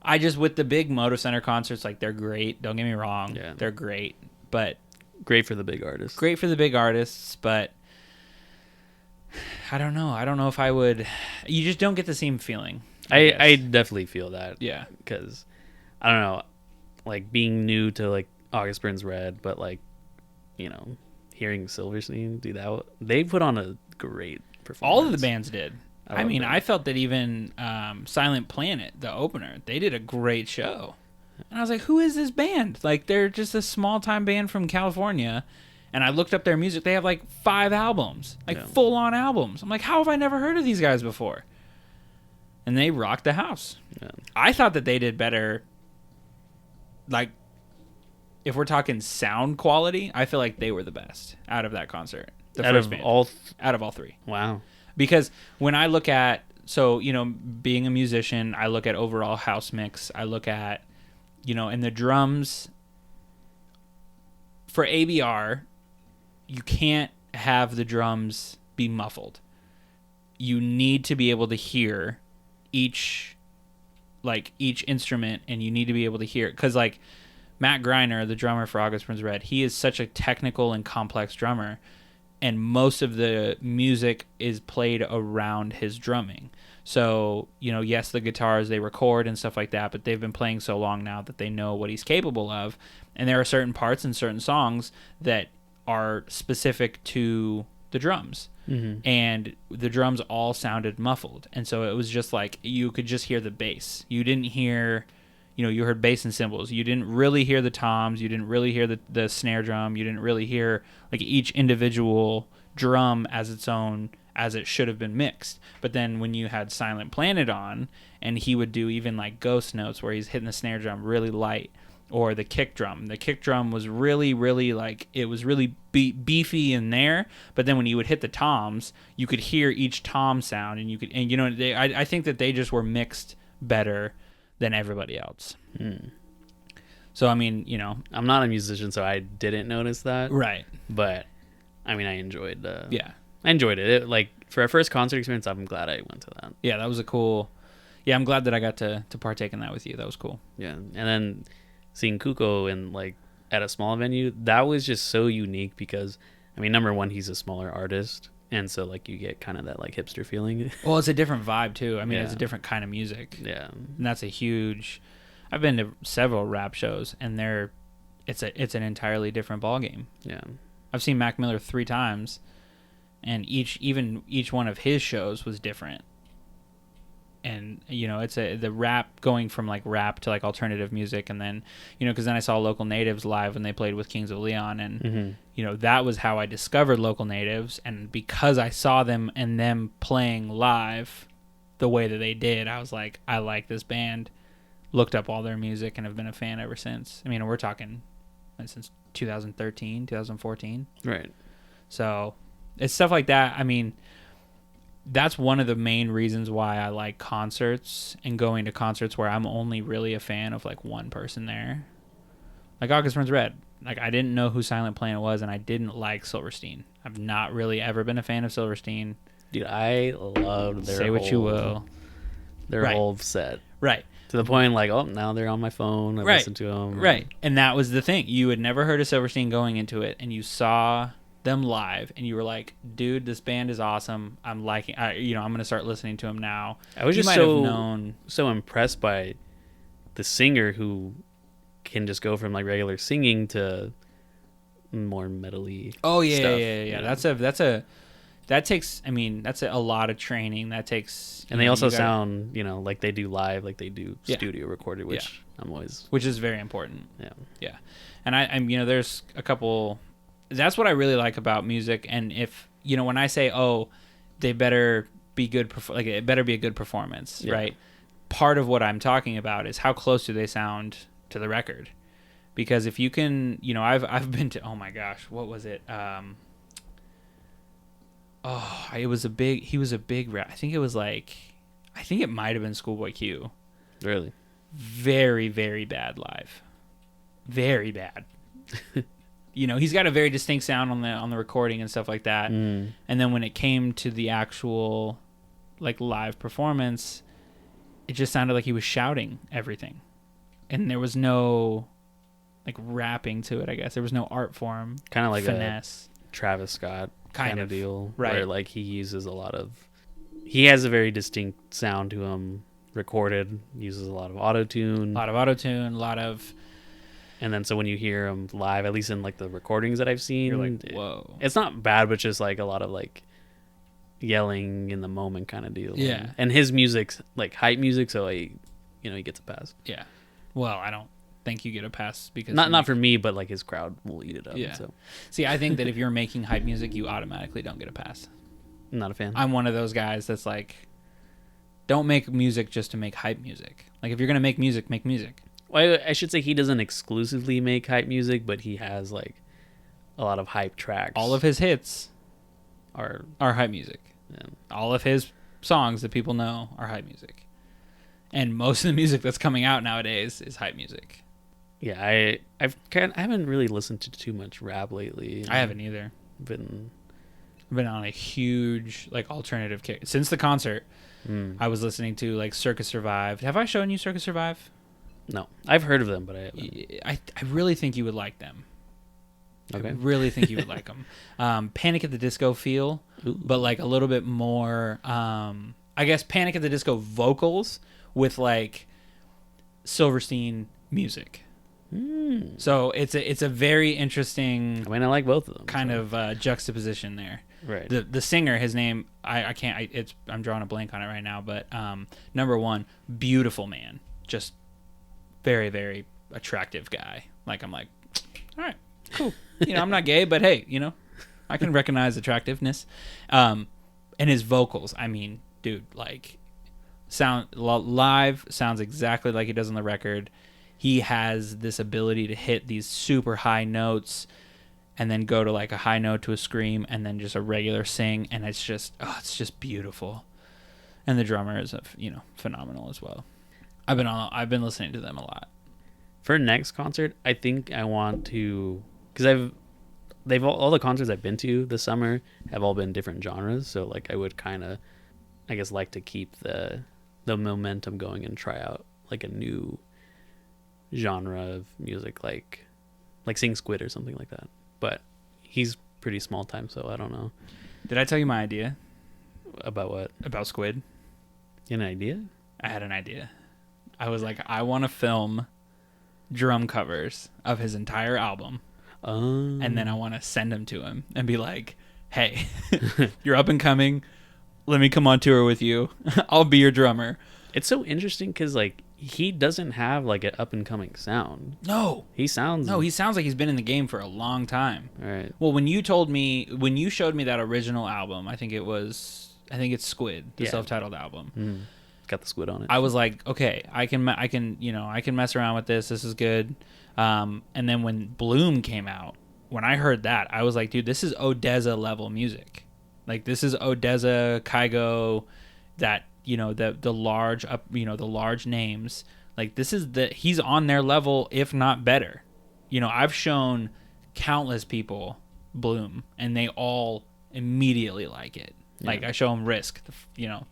With the big Motor Center concerts, like, they're great. Don't get me wrong, they're great, but great for the big artists. Great for the big artists, but I don't know. I don't know if I would. You just don't get the same feeling. I definitely feel that. Yeah. Because, I don't know, like, being new to, like, August Burns Red, but, like, hearing Silverstein do that, they put on a great performance. All of the bands did. I felt that even Silent Planet, the opener, they did a great show. And I was like, who is this band? Like, they're just a small-time band from California. And I looked up their music. They have, like, 5 albums. Like, full-on albums. I'm like, how have I never heard of these guys before? And they rocked the house. Yeah. I thought that they did better. Like, if we're talking sound quality, I feel like they were the best out of that concert. Out of all 3. Wow. Because when I look at, being a musician, I look at overall house mix. I look at, and the drums. For ABR, you can't have the drums be muffled. You need to be able to hear each instrument, and you need to be able to hear it. Because, like, Matt Greiner, the drummer for August Burns Red, he is such a technical and complex drummer, and most of the music is played around his drumming. So, yes, the guitars, they record and stuff like that, but they've been playing so long now that they know what he's capable of. And there are certain parts in certain songs that are specific to the drums. Mm-hmm. And the drums all sounded muffled, and so it was just like you could just hear the bass. You didn't hear, you heard bass and cymbals. You didn't really hear the toms. You didn't really hear the snare drum. You didn't really hear like each individual drum as its own, as it should have been mixed. But then when you had Silent Planet on, and he would do even like ghost notes where he's hitting the snare drum really light, or the kick drum. The kick drum was really, really like, it was really beefy in there. But then when you would hit the toms, you could hear each tom sound, and I think that they just were mixed better than everybody else. So I mean, I'm not a musician, so I didn't notice that. right? But I mean, I enjoyed Yeah, I enjoyed it. Like for a first concert experience, I'm glad I went to that. yeah, that was a cool. Yeah, I'm glad that I got to partake in that with you. That was cool. Yeah, and then seeing Kuko in like at a small venue, that was just so unique because, I mean, number one, he's a smaller artist, and so like you get kind of that like hipster feeling. Well, it's a different vibe too. I mean, Yeah. it's a different kind of music. Yeah, And that's a huge. I've been to several rap shows, and it's an entirely different ballgame. yeah, I've seen Mac Miller 3 times, and each one of his shows was different. And it's the rap going from like rap to like alternative music, and then because then I saw Local Natives live when they played with Kings of Leon, and that was how I discovered Local Natives. And because I saw them and them playing live the way that they did, I was like, I like this band. Looked up all their music and have been a fan ever since. I mean, we're talking since 2013, 2014. right. So it's stuff like that. I mean, that's one of the main reasons why I like concerts and going to concerts where I'm only really a fan of like one person there. Like August Burns Red. Like I didn't know who Silent Planet was, and I didn't like Silverstein. I've not really ever been a fan of Silverstein. Dude, I loved their Say what you will. Their Right. whole set. Right. To the point, like, oh, now they're on my phone. I Right. listen to them. Right. And that was the thing. You had never heard of Silverstein going into it, and you saw them live, and you were like, dude, this band is awesome. I'm liking, I'm going to start listening to them now. I was You just might have known. so impressed by the singer who can just go from like regular singing to more metally. Oh yeah, stuff, yeah. you know? That takes. I mean, that's a lot of training. That takes. And they also sound, like they do live, like they do Yeah. studio recorded, which I'm always, which is very important. yeah. Yeah, and I'm there's a couple. That's what I really like about music. And if when I say, oh, they better be good, like it better be a good performance, Yeah. right? Part of what I'm talking about is how close do they sound to the record? Because if you can, I've been to, oh my gosh, what was it? He was a big rap. I think it might have been Schoolboy Q. Really? Very, very bad live. Very bad. He's got a very distinct sound on the recording and stuff like that. Mm. And then when it came to the actual like live performance, it just sounded like he was shouting everything. And there was no like rapping to it, I guess. There was no art form. Kind of like finesse. a Travis Scott kind of deal. Right. Where like he has a very distinct sound to him, recorded, uses a lot of auto-tune. And then so when you hear him live, at least in like the recordings that I've seen, You're like, whoa. It's not bad, but just like a lot of like yelling in the moment kind of deal. Yeah. And his music's like hype music, so he gets a pass. Yeah. Well, I don't think you get a pass because Not for me, but like his crowd will eat it up. Yeah. So See, I think that if you're making hype music, you automatically don't get a pass. I'm not a fan. I'm one of those guys that's like, don't make music just to make hype music. Like if you're gonna make music, make music. Well, I should say he doesn't exclusively make hype music, but he has like a lot of hype tracks. All of his hits are hype music. yeah. All of his songs that people know are hype music. And most of the music that's coming out nowadays is hype music. Yeah, I haven't really listened to too much rap lately. I haven't either. I've been on a huge like alternative kick since the concert. I was listening to like Circus Survived. Have I shown you Circus Survive? No, I've heard of them, but I haven't. I really think you would like them. Okay. I really think you would like them. Panic at the Disco feel, but like a little bit more. I guess Panic at the Disco vocals with like Silverstein music. So it's a very interesting I mean, I like both of them. kind of juxtaposition there. Right. The singer, his name, I can't. I'm drawing a blank on it right now. But number one, beautiful man, just very very attractive guy. Like I'm like, all right, cool. I'm not gay, but hey, I can recognize attractiveness. And his vocals, I mean, dude, like live sounds exactly like he does on the record. He has this ability to hit these super high notes and then go to like a high note to a scream and then just a regular sing, and it's just beautiful. And the drummer is phenomenal as well. I've been listening to them a lot. For next concert, I think I want to, because they've all the concerts I've been to this summer have all been different genres, so like I would kind of, I guess, like to keep the momentum going and try out like a new genre of music, like Sing Squid or something like that. But he's pretty small time, so I don't know. Did I tell you my idea About what? about Squid? An idea? I had an idea. I was like, I want to film drum covers of his entire album, and then I want to send them to him and be like, hey, you're up and coming. Let me come on tour with you. I'll be your drummer. It's so interesting because like he doesn't have like an up and coming sound. No. He sounds like he's been in the game for a long time. all right. Well, when you showed me that original album, I think it's Squid, the self-titled album. Got the squid on it. I was like, okay, I can mess around with this. This is good. And then when Bloom came out, when I heard that, I was like, dude, this is Odessa level music. Like this is Odessa, Kygo, that the large names. Like this is he's on their level, if not better. I've shown countless people Bloom, and they all immediately like it. Yeah. Like I show them Risk, It's a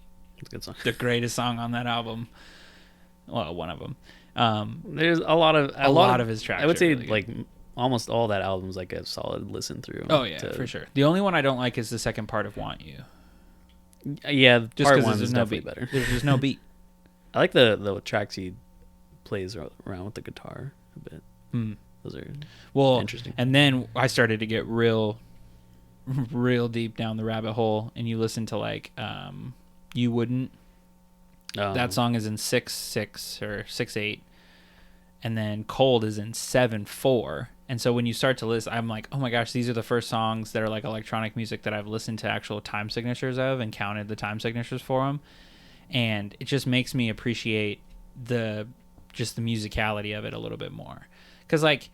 good song. the greatest song on that album. Well, one of them. There's a lot of his tracks. I would say really like almost all that album's like a solid listen through. Oh yeah, for sure. The only one I don't like is the second part of Want You. Yeah, Just part because one there's is no definitely beat. better. There's no beat. I like the tracks he plays around with the guitar a bit. Those are interesting. And then I started to get real deep down the rabbit hole, and you listen to like You Wouldn't. That song is in 6/6 or 6/8, and then Cold is in 7/4. And so when you start to listen, I'm like, oh my gosh, these are the first songs that are like electronic music that I've listened to actual time signatures of and counted the time signatures for them. And it just makes me appreciate the musicality of it a little bit more. Because like,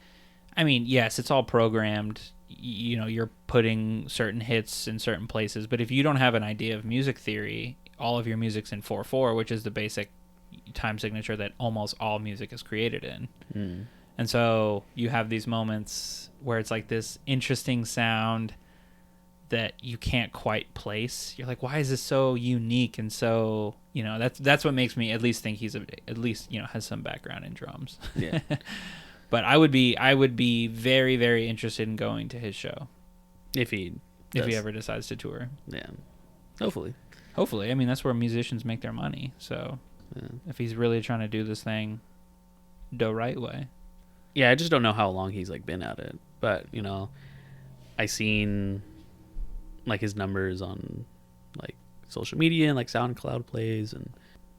I mean, yes, it's all programmed. You're putting certain hits in certain places. But if you don't have an idea of music theory, all of your music's in 4/4, which is the basic time signature that almost all music is created in. And so you have these moments where it's like this interesting sound that you can't quite place. You're like, why is this so unique? And so, that's what makes me at least think he's at least has some background in drums. Yeah. But I would be very, very interested in going to his show if he ever decides to tour. Yeah. Hopefully. I mean, that's where musicians make their money. So if he's really trying to do this thing the right way. Yeah, I just don't know how long he's like been at it, but I seen like his numbers on like social media and like SoundCloud plays, and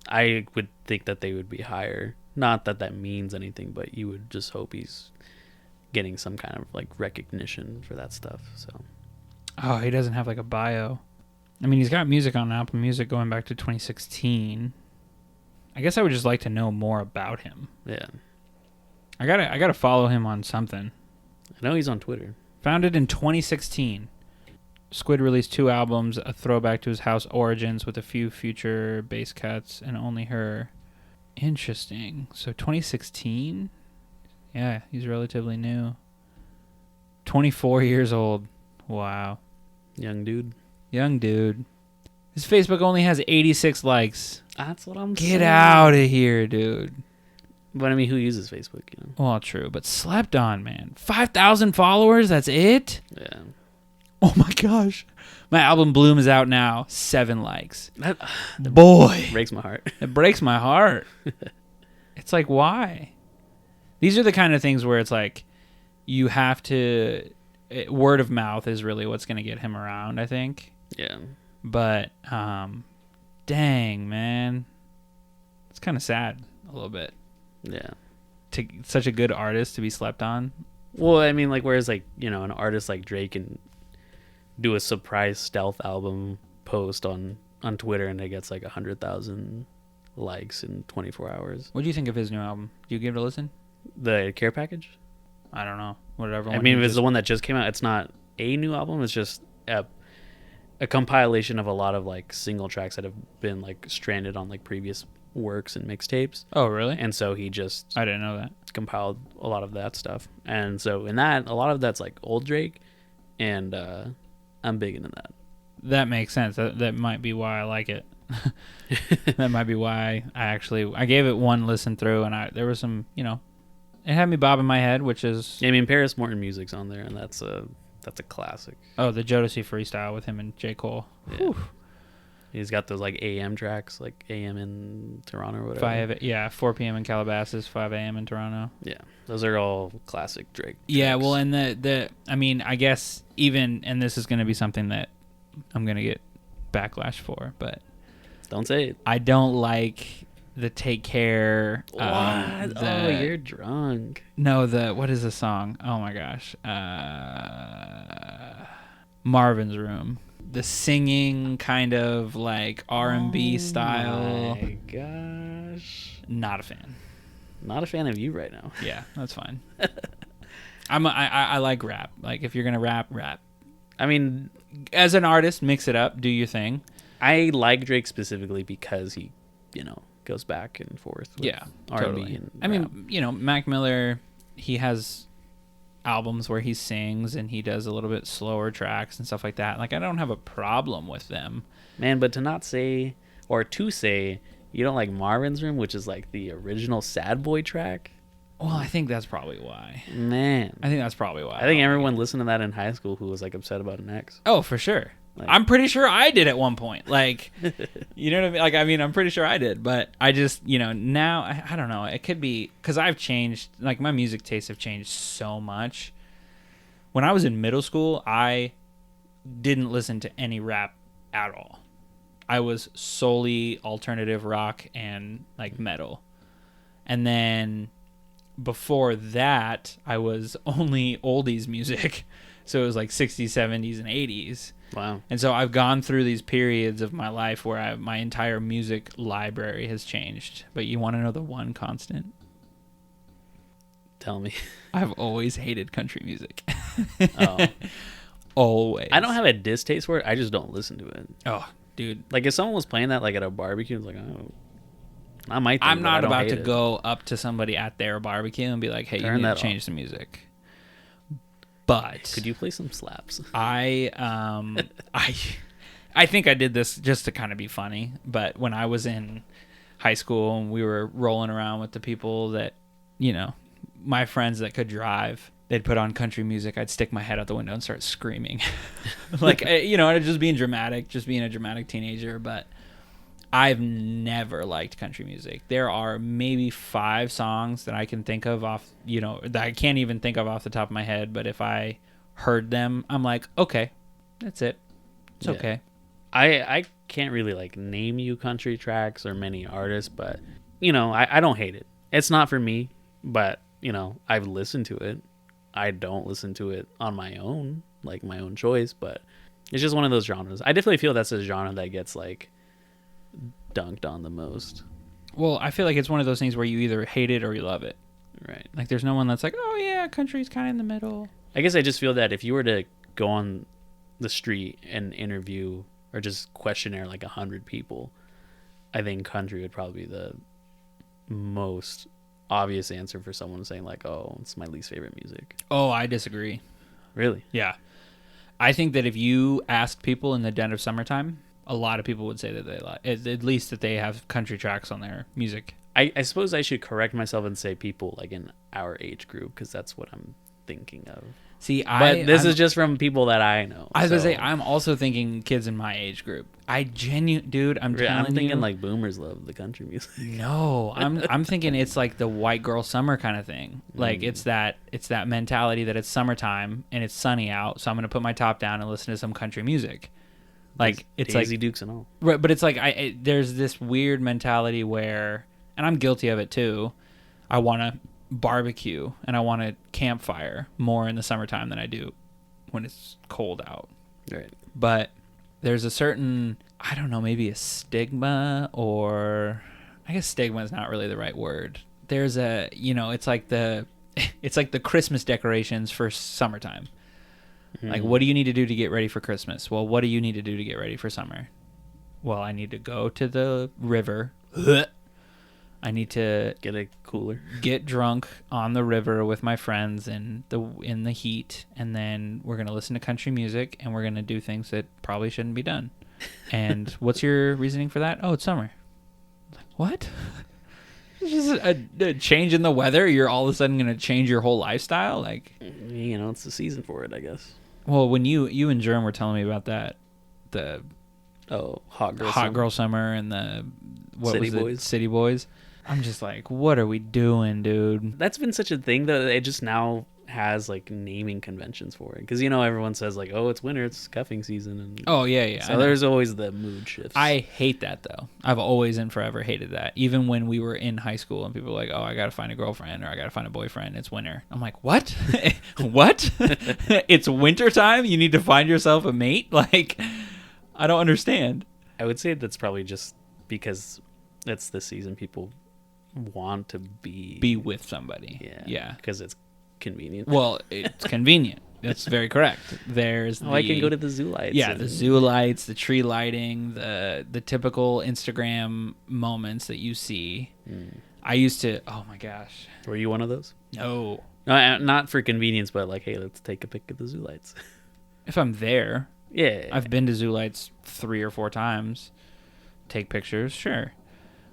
I would think that they would be higher. Not that means anything, but you would just hope he's getting some kind of like recognition for that stuff. So, he doesn't have like a bio. I mean, he's got music on Apple Music going back to 2016. I guess I would just like to know more about him. Yeah. I gotta follow him on something. I know he's on Twitter. Founded in 2016. Squid released 2 albums, a throwback to his house origins with a few future bass cuts, and Only Her. Interesting. So 2016? Yeah, he's relatively new. 24 years old. Wow. Young dude. His Facebook only has 86 likes. That's what I'm saying. Get out of here, dude. But I mean, who uses Facebook, Well, true, but slept on, man. 5,000 followers, that's it? Yeah. Oh my gosh. My album Bloom is out now. 7 likes. That Boy. breaks my heart. It breaks my heart. It's like, why? These are the kind of things where it's like you have to. Word of mouth is really what's going to get him around, I think. Yeah. But dang, man, it's kind of sad a little bit. Yeah. To such a good artist to be slept on. Well, I mean, like, whereas, like, you know, an artist like Drake can do a surprise stealth album post on Twitter and it gets like 100,000 likes in 24 hours. What do you think of his new album? Do you give it a listen? The Care Package? I don't know. Whatever. I mean, if it's the one that just came out, it's not a new album. It's just a compilation of a lot of like single tracks that have been like stranded on like previous works and mixtapes. Oh, really? And so he just I didn't know that. compiled a lot of that stuff. And so in that, a lot of that's like old Drake, and I'm big into that. That makes sense. That might be why I like it. That might be why I gave it one listen through, and there was some, you know, it had me bobbing my head, which is I mean, Paris Morton music's on there, and that's a classic. oh, the Jodeci freestyle with him and J. Cole. Yeah. He's got those like AM tracks, like AM in Toronto or whatever. 4 p.m. in Calabasas, 5 a.m. in Toronto. Yeah, those are all classic Drake tracks. Yeah, well, and I mean, I guess even, and this is going to be something that I'm going to get backlash for, but Don't say it. I don't like the Take Care. What? You're drunk. No, what is the song? Oh my gosh. Marvin's Room. The singing kind of like R&B style. Oh my gosh. Not a fan. Not a fan of you right now. Yeah, that's fine. I like rap. Like if you're going to rap. I mean, as an artist, mix it up, do your thing. I like Drake specifically because he, you know, goes back and forth with R&B totally. and I mean, you know, Mac Miller, he has albums where he sings and he does a little bit slower tracks and stuff like that. Like I don't have a problem with them. Man, but to say you don't like Marvin's Room, which is like the original Sad Boy track. Well, I think that's probably why. Man. I think that's probably why. I think everyone listened to that in high school who was like upset about an ex. Oh, for sure. Like, I'm pretty sure I did at one point. Like, you know what I mean? Like, I mean, I'm pretty sure I did, but I just, you know, now, I don't know. It could be, because I've changed, like, my music tastes have changed so much. When I was in middle school, I didn't listen to any rap at all. I was solely alternative rock and, like, metal. And then before that, I was only oldies music. So it was like 60s, 70s, and 80s. Wow. And so I've gone through these periods of my life where my entire music library has changed. But you want to know the one constant? Tell me. I've always hated country music. Oh. Always. I don't have a distaste for it. I just don't listen to it. Oh, dude. Like if someone was playing that like at a barbecue, it's like, oh, I might. I'm not about to go up to somebody at their barbecue and be like, "Hey, you need to change the music." But could you play some slaps? I think I did this just to kind of be funny. But when I was in high school and we were rolling around with the people that, you know, my friends that could drive, they'd put on country music. I'd stick my head out the window and start screaming, like, you know, just being dramatic, just being a dramatic teenager. But I've never liked country music. There are maybe 5 songs that I can think of off, you know, that I can't even think of off the top of my head. But if I heard them, I'm like, okay, that's it. It's okay. I can't really like name you country tracks or many artists, but you know, I don't hate it. It's not for me, but you know, I've listened to it. I don't listen to it on my own, like my own choice, but it's just one of those genres. I definitely feel that's a genre that gets like dunked on the most. Well, I feel like it's one of those things where you either hate it or you love it. Right. Like there's no one that's like, oh yeah, country's kind of in the middle. I guess I just feel that if you were to go on the street and interview or just questionnaire like 100 people, I think country would probably be the most obvious answer for someone saying like, oh, it's my least favorite music. Oh, I disagree. Really? Yeah. I think that if you asked people in the dead of summertime, a lot of people would say that they like, at least that they have country tracks on their music. I suppose I should correct myself and say people like in our age group, because that's what I'm thinking of. See, But this is just from people that I know. I was so. gonna say I'm also thinking kids in my age group. Dude, I'm telling I'm thinking you, like boomers love the country music. no, I'm thinking it's like the white girl summer kind of thing. Like it's that mentality that it's summertime and it's sunny out, so I'm gonna put my top down and listen to some country music. Like it's Daisy like Dukes and all. right, but it's like there's this weird mentality where, and I'm guilty of it too. I want to barbecue and I want to campfire more in the summertime than I do when it's cold out. Right. But there's a certain, I don't know, maybe a stigma, or I guess stigma is not really the right word. There's a, it's like the Christmas decorations for summertime. Like, what do you need to do to get ready for Christmas? Well, what do you need to do to get ready for summer? Well, I need to go to the river. I need to Get a cooler. get drunk on the river with my friends in the heat, and then we're gonna listen to country music, and we're gonna do things that probably shouldn't be done. And what's your reasoning for that? Oh, it's summer. Like, what? It's just a change in the weather. You're all of a sudden gonna change your whole lifestyle? Like, It's the season for it, I guess. well, when you and Jerm were telling me about that, the hot girl summer and the City Boys. City Boys. I'm just like, what are we doing, dude? That's been such a thing that it just now has like naming conventions for it, because everyone says like, oh, it's winter, it's cuffing season, and Oh yeah. so there's always the mood shifts. I hate that though. I've always and forever hated that. Even when we were in high school and people were like, oh, I gotta find a girlfriend or I gotta find a boyfriend, it's winter. I'm like, what? What? It's winter time? You need to find yourself a mate? Like, I don't understand. I would say that's probably just because it's the season people want to be with somebody. Yeah. because it's convenient. Well, it's convenient. That's very correct. There's I can go to the zoo lights. Yeah, the zoo lights, the tree lighting, the typical Instagram moments that you see. I used to, oh my gosh. Were you one of those? No. No, not for convenience, but like, hey, let's take a pic of the zoo lights. If I'm there, Yeah. I've been to zoo lights 3 or 4 times. Take pictures, sure.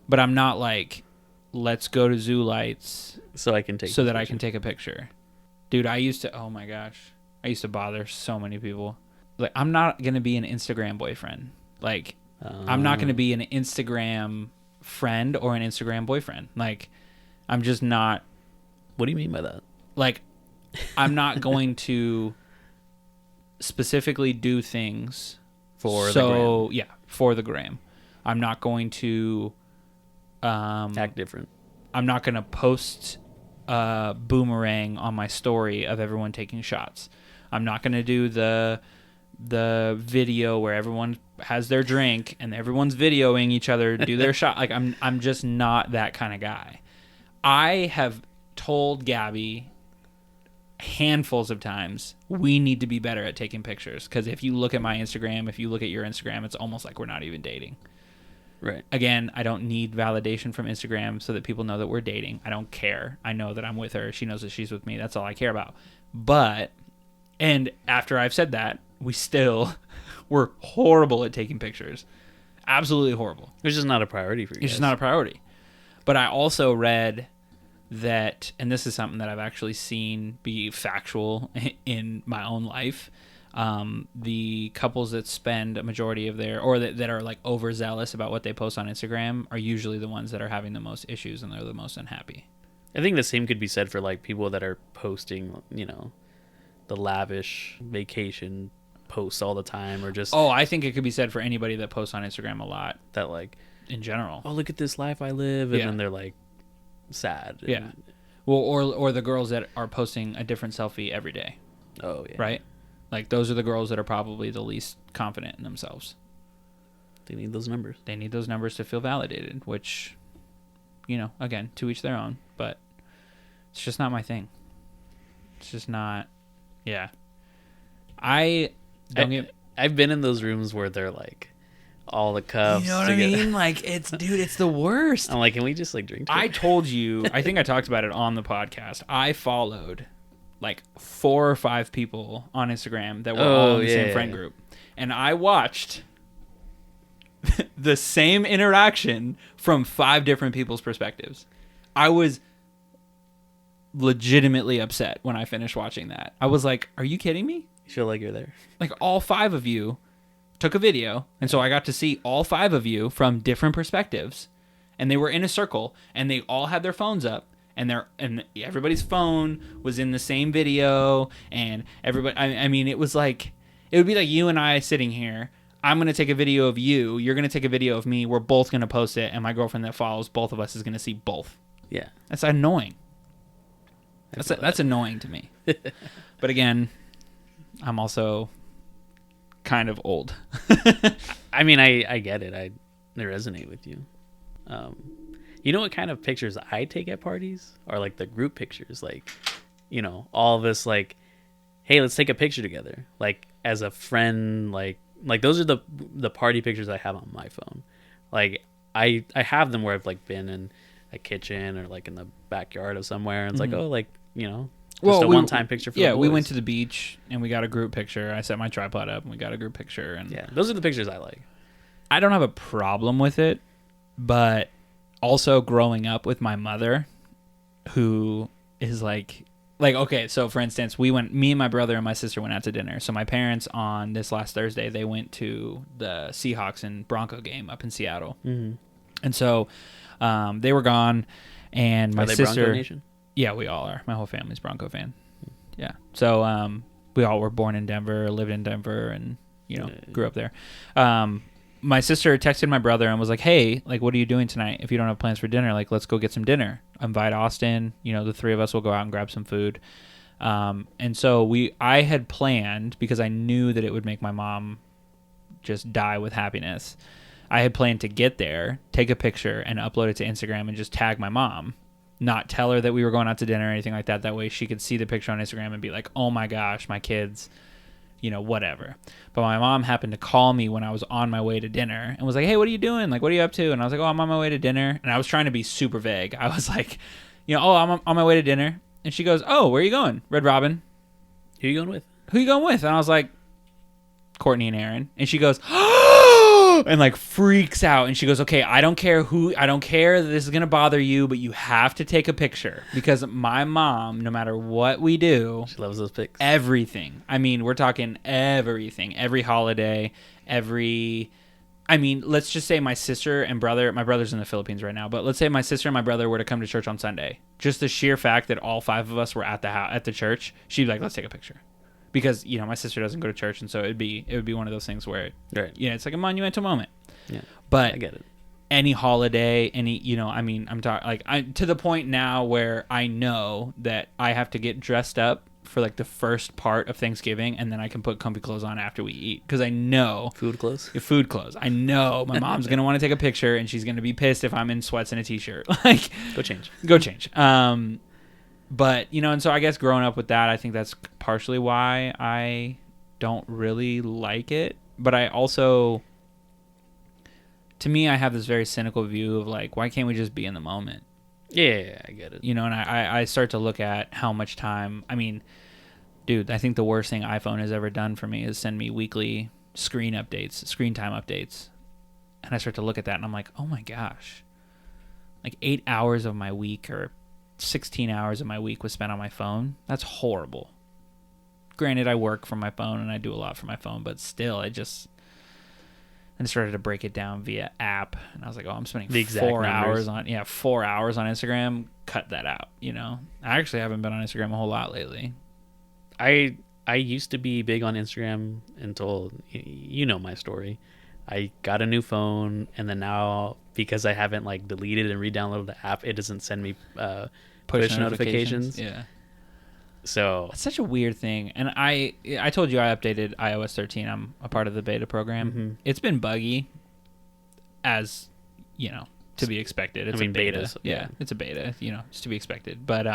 But I'm not like, let's go to zoo lights so I can take so that I can take a picture. Dude, I used to bother so many people. Like, I'm not going to be an Instagram boyfriend. Like, I'm not going to be an Instagram friend or an Instagram boyfriend. Like, I'm just not. What do you mean by that? Like, I'm not going to specifically do things For the gram. Yeah, for the gram. I'm not going to Act different. I'm not going to post a boomerang on my story of everyone taking shots. I'm not going to do the video where everyone has their drink and everyone's videoing each other do their shot. Like, I'm just not that kind of guy. I have told Gabby handfuls of times we need to be better at taking pictures, because if you look at my Instagram, if you look at your Instagram, it's almost like we're not even dating. Right. Again, I don't need validation from Instagram so that people know that we're dating. I don't care. I know that I'm with her. She knows that she's with me. That's all I care about. But, and after I've said that, we're horrible at taking pictures. Absolutely horrible. It's just not a priority for you. It's just not a priority. But I also read that, and this is something that I've actually seen be factual in my own life, the couples that spend a majority of their, or that are like overzealous about what they post on Instagram, are usually the ones that are having the most issues and they're the most unhappy. I think the same could be said for like people that are posting, the lavish vacation posts all the time, or just I think it could be said for anybody that posts on Instagram a lot that like, in general. oh, look at this life I live, and then they're like sad. Yeah. Well, or the girls that are posting a different selfie every day. Oh yeah. Right? Like, those are the girls that are probably the least confident in themselves. They need those numbers. They need those numbers to feel validated, which, again, to each their own, but it's just not my thing. It's just not. Yeah. I've been in those rooms where they're like all the cuffs. You know what I mean? Like, it's the worst. I'm like, can we just like drink? I told you, I think I talked about it on the podcast. I followed like 4 or 5 people on Instagram that were all in the same friend group. And I watched the same interaction from 5 different people's perspectives. I was legitimately upset when I finished watching that. I was like, are you kidding me? You feel like you're there. Like, all 5 of you took a video, and so I got to see all 5 of you from different perspectives, and they were in a circle, and they all had their phones up, and everybody's phone was in the same video, and everybody. I mean, it was like, it would be like you and I sitting here. I'm gonna take a video of you. You're gonna take a video of me. We're both gonna post it, and my girlfriend that follows both of us is gonna see both. Yeah, That's annoying. That's annoying to me. But again, I'm also kind of old. I mean, I get it. I resonate with you. You know what kind of pictures I take at parties are like the group pictures, like, you know, all of us like, hey, let's take a picture together, like as a friend, like those are the party pictures I have on my phone. Like I have them where I've like been in a kitchen or like in the backyard of somewhere, and it's like, oh, like, you know, just a one-time picture for the boys. We went to the beach and we got a group picture. I set my tripod up and we got a group picture, and yeah, those are the pictures I like. I don't have a problem with it, but also growing up with my mother, who is like okay, so for instance, me and my brother and my sister went out to dinner. So my parents on this last Thursday, they went to the Seahawks and Bronco game up in Seattle. Mm-hmm. And so they were gone, and my sister. Bronco Nation? Yeah, we all are. My whole family's Bronco fan. Yeah. So we all were born in Denver, lived in Denver, and, you know, grew up there. My sister texted my brother and was like, hey, like, what are you doing tonight? If you don't have plans for dinner, like, let's go get some dinner. Invite Austin. You know, the 3 of us will go out and grab some food. And so I had planned, because I knew that it would make my mom just die with happiness. I had planned to get there, take a picture, and upload it to Instagram and just tag my mom. Not tell her that we were going out to dinner or anything like that. That way she could see the picture on Instagram and be like, oh my gosh, my kids, you know, whatever. But my mom happened to call me when I was on my way to dinner and was like, hey, what are you doing? Like, what are you up to? And I was like, oh, I'm on my way to dinner. And I was trying to be super vague. I was like, you know, oh, I'm on my way to dinner. And she goes, oh, where are you going? Red Robin. Who are you going with? Who are you going with? And I was like, Courtney and Aaron. And she goes, and like freaks out, and she goes, okay, I don't care that this is gonna bother you, but you have to take a picture, because my mom, no matter what we do, She loves those pics. everything, I mean, we're talking everything, every holiday, let's just say my sister and brother, my brother's in the Philippines right now, but let's say my sister and my brother were to come to church on Sunday, just the sheer fact that all 5 of us were at the church, she'd be like, let's take a picture. Because, you know, my sister doesn't go to church, and so it would be one of those things where, right, yeah, it's like a monumental moment. Yeah, but I get it. Any holiday, you know, I mean, I'm talking like to the point now where I know that I have to get dressed up for like the first part of Thanksgiving, and then I can put comfy clothes on after we eat, because I know food clothes. I know my mom's gonna want to take a picture, and she's gonna be pissed if I'm in sweats and a t-shirt. Like, go change. But, you know, and so I guess growing up with that, I think that's partially why I don't really like it. But I also, to me, I have this very cynical view of like, why can't we just be in the moment? Yeah, I get it. You know, and I start to look at how much time, I mean, dude, I think the worst thing iPhone has ever done for me is send me weekly screen time updates. And I start to look at that and I'm like, oh my gosh, like 8 hours of my week or 16 hours of my week was spent on my phone. That's horrible. Granted, I work from my phone and I do a lot from my phone, but still, I started to break it down via app, and I was like, oh, I'm spending 4 hours on Instagram. Cut that out, you know? I actually haven't been on Instagram a whole lot lately. I used to be big on Instagram until, you know my story. I got a new phone, and then now, because I haven't like deleted and re-downloaded the app, it doesn't send me push notifications. Yeah. So it's such a weird thing. And I told you I updated iOS 13. I'm a part of the beta program. Mm-hmm. It's been buggy, as, you know, to be expected. It's a beta. Betas, yeah, it's a beta, you know, it's to be expected. But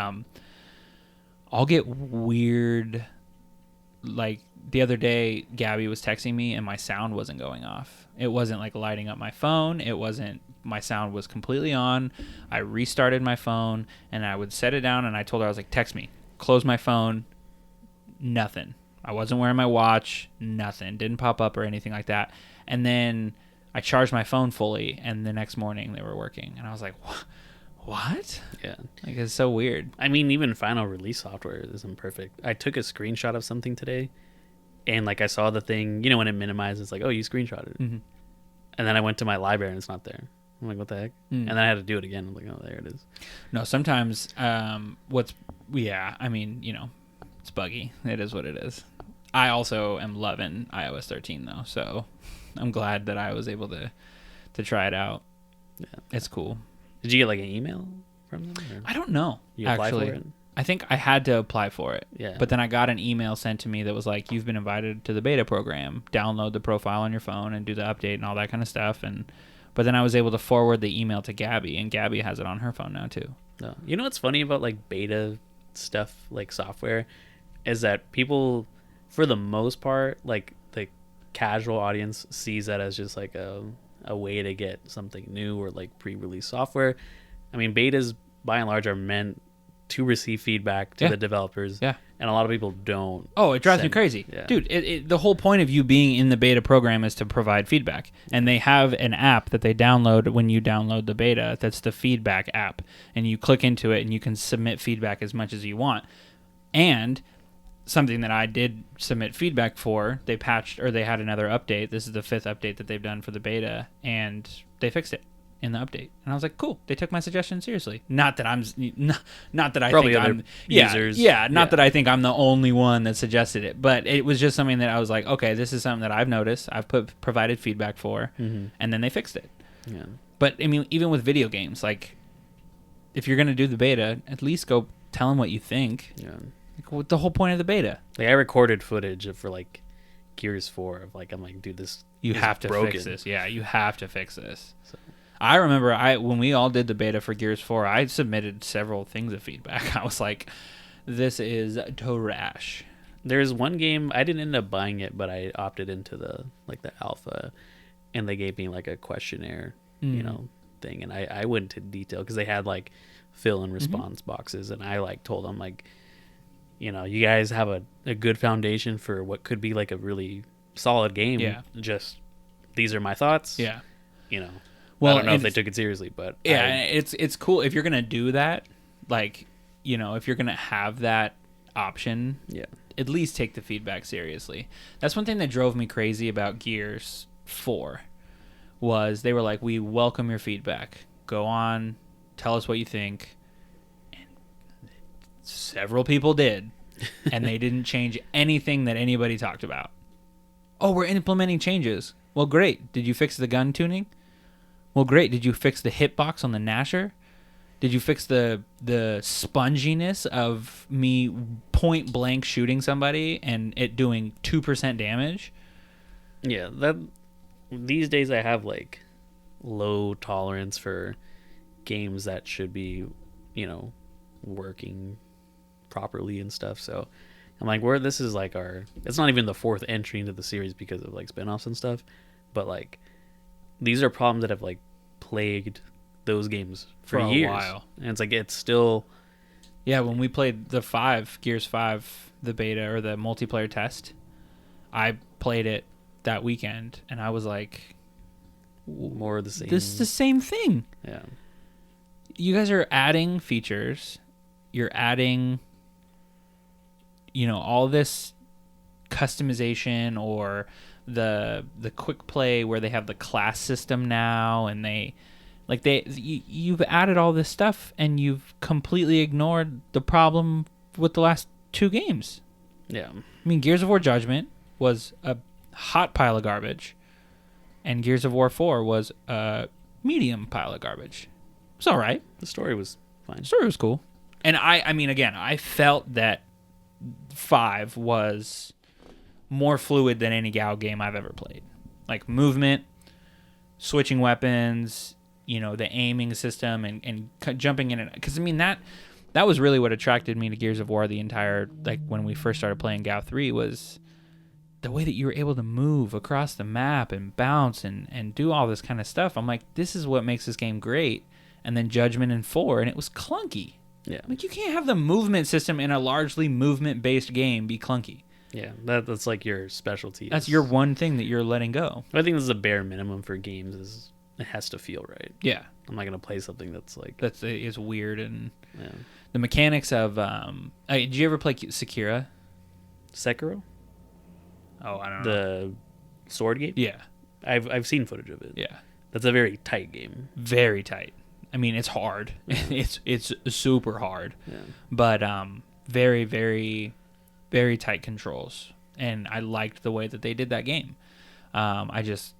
I'll get weird, like the other day Gabby was texting me and my sound wasn't going off. It wasn't like lighting up my phone. My sound was completely on. I restarted my phone and I would set it down, and I told her, I was like, text me. Close my phone. Nothing. I wasn't wearing my watch. Nothing. Didn't pop up or anything like that. And then I charged my phone fully, and the next morning they were working. And I was like, What? Yeah. Like, it's so weird. I mean, even final release software isn't perfect. I took a screenshot of something today, and like I saw the thing, when it minimizes, like, oh, you screenshotted it. Mm-hmm. And then I went to my library and it's not there. I'm like, what the heck? Mm. And then I had to do it again. I'm like, oh, there it is. No, sometimes it's buggy. It is what it is. I also am loving iOS 13 though, so I'm glad that I was able to try it out. Yeah. It's cool. Did you get like an email from them? Or I don't know. you apply Actually, for it? I think I had to apply for it. Yeah. But then I got an email sent to me that was like, you've been invited to the beta program. Download the profile on your phone and do the update and all that kind of stuff. But then I was able to forward the email to Gabby, and Gabby has it on her phone now too. No. You know what's funny about like beta stuff, like software, is that people, for the most part, like the casual audience sees that as just like a way to get something new or like pre-release software. I mean, betas by and large are meant to receive feedback to the developers. Yeah. And a lot of people don't. Oh, it drives me crazy. Yeah. Dude, the whole point of you being in the beta program is to provide feedback. And they have an app that they download when you download the beta. That's the feedback app. And you click into it and you can submit feedback as much as you want. And something that I did submit feedback for, they patched, or they had another update. This is the 5th update that they've done for the beta, and they fixed it in the update. And I was like, cool, they took my suggestion seriously. Not that I Probably think other I'm users. not that I think I'm the only one that suggested it, but it was just something that I was like, okay, this is something that I've noticed, I've provided feedback for, and then they fixed it. Yeah. But I mean, even with video games, like, if you're gonna do the beta, at least go tell them what you think. Yeah. Like, what the whole point of the beta? Like I recorded footage for like Gears 4 of like, I'm like, dude, this You is have to broken. fix this. Yeah, you have to fix this. So. I remember when we all did the beta for Gears 4, I submitted several things of feedback. I was like, this is trash. There's one game I didn't end up buying it, but I opted into the alpha, and they gave me like a questionnaire, thing, and I went into detail because they had like fill and response boxes, and I like told them like, you guys have a good foundation for what could be like a really solid game. Yeah. Just these are my thoughts. Yeah. Well, I don't know if they took it seriously, but it's cool if you're gonna do that. Like, if you're gonna have that option, at least take the feedback seriously. That's one thing that drove me crazy about Gears 4 was they were like, we welcome your feedback. Go on, tell us what you think. And several people did, and they didn't change anything that anybody talked about. Oh, we're implementing changes. Well, great. Did you fix the gun tuning? Well, great. Did you fix the hitbox on the Gnasher? Did you fix the sponginess of me point blank shooting somebody and it doing 2% damage? Yeah, these days I have like low tolerance for games that should be, working properly and stuff. So I'm like, this is like it's not even the 4th entry into the series because of like spinoffs and stuff, but like these are problems that have like plagued those games for a years. While. And it's like, it's still. Yeah, when we played the Gears 5, the beta or the multiplayer test, I played it that weekend and I was like, more of the same. This is the same thing. Yeah. You guys are adding features. You're adding, all this customization or the quick play where they have the class system now, and you've added all this stuff and you've completely ignored the problem with the last 2 games. Yeah. I mean, Gears of War Judgment was a hot pile of garbage, and Gears of War 4 was a medium pile of garbage. It's all right. The story was fine. The story was cool. And I mean, again, I felt that 5 was more fluid than any GAO game I've ever played. Like movement, switching weapons, the aiming system, and jumping in. Because, I mean, that was really what attracted me to Gears of War the entire, like, when we first started playing GAO 3 was the way that you were able to move across the map and bounce and do all this kind of stuff. I'm like, this is what makes this game great. And then Judgment in 4, and it was clunky. Yeah. Like, you can't have the movement system in a largely movement-based game be clunky. Yeah, that's like your specialty. That's your one thing that you're letting go. I think this is a bare minimum for games, is it has to feel right. Yeah. I'm not gonna play something that's like Is weird. And yeah. the mechanics of did you ever play Sekiro? Sekiro, Oh, I don't know. the sword game. Yeah. I've seen footage of it. Yeah. That's a very tight game. Very tight. I mean, it's hard. Yeah. It's super hard. Yeah. But very, very, very tight controls. And I liked the way that they did that game. I just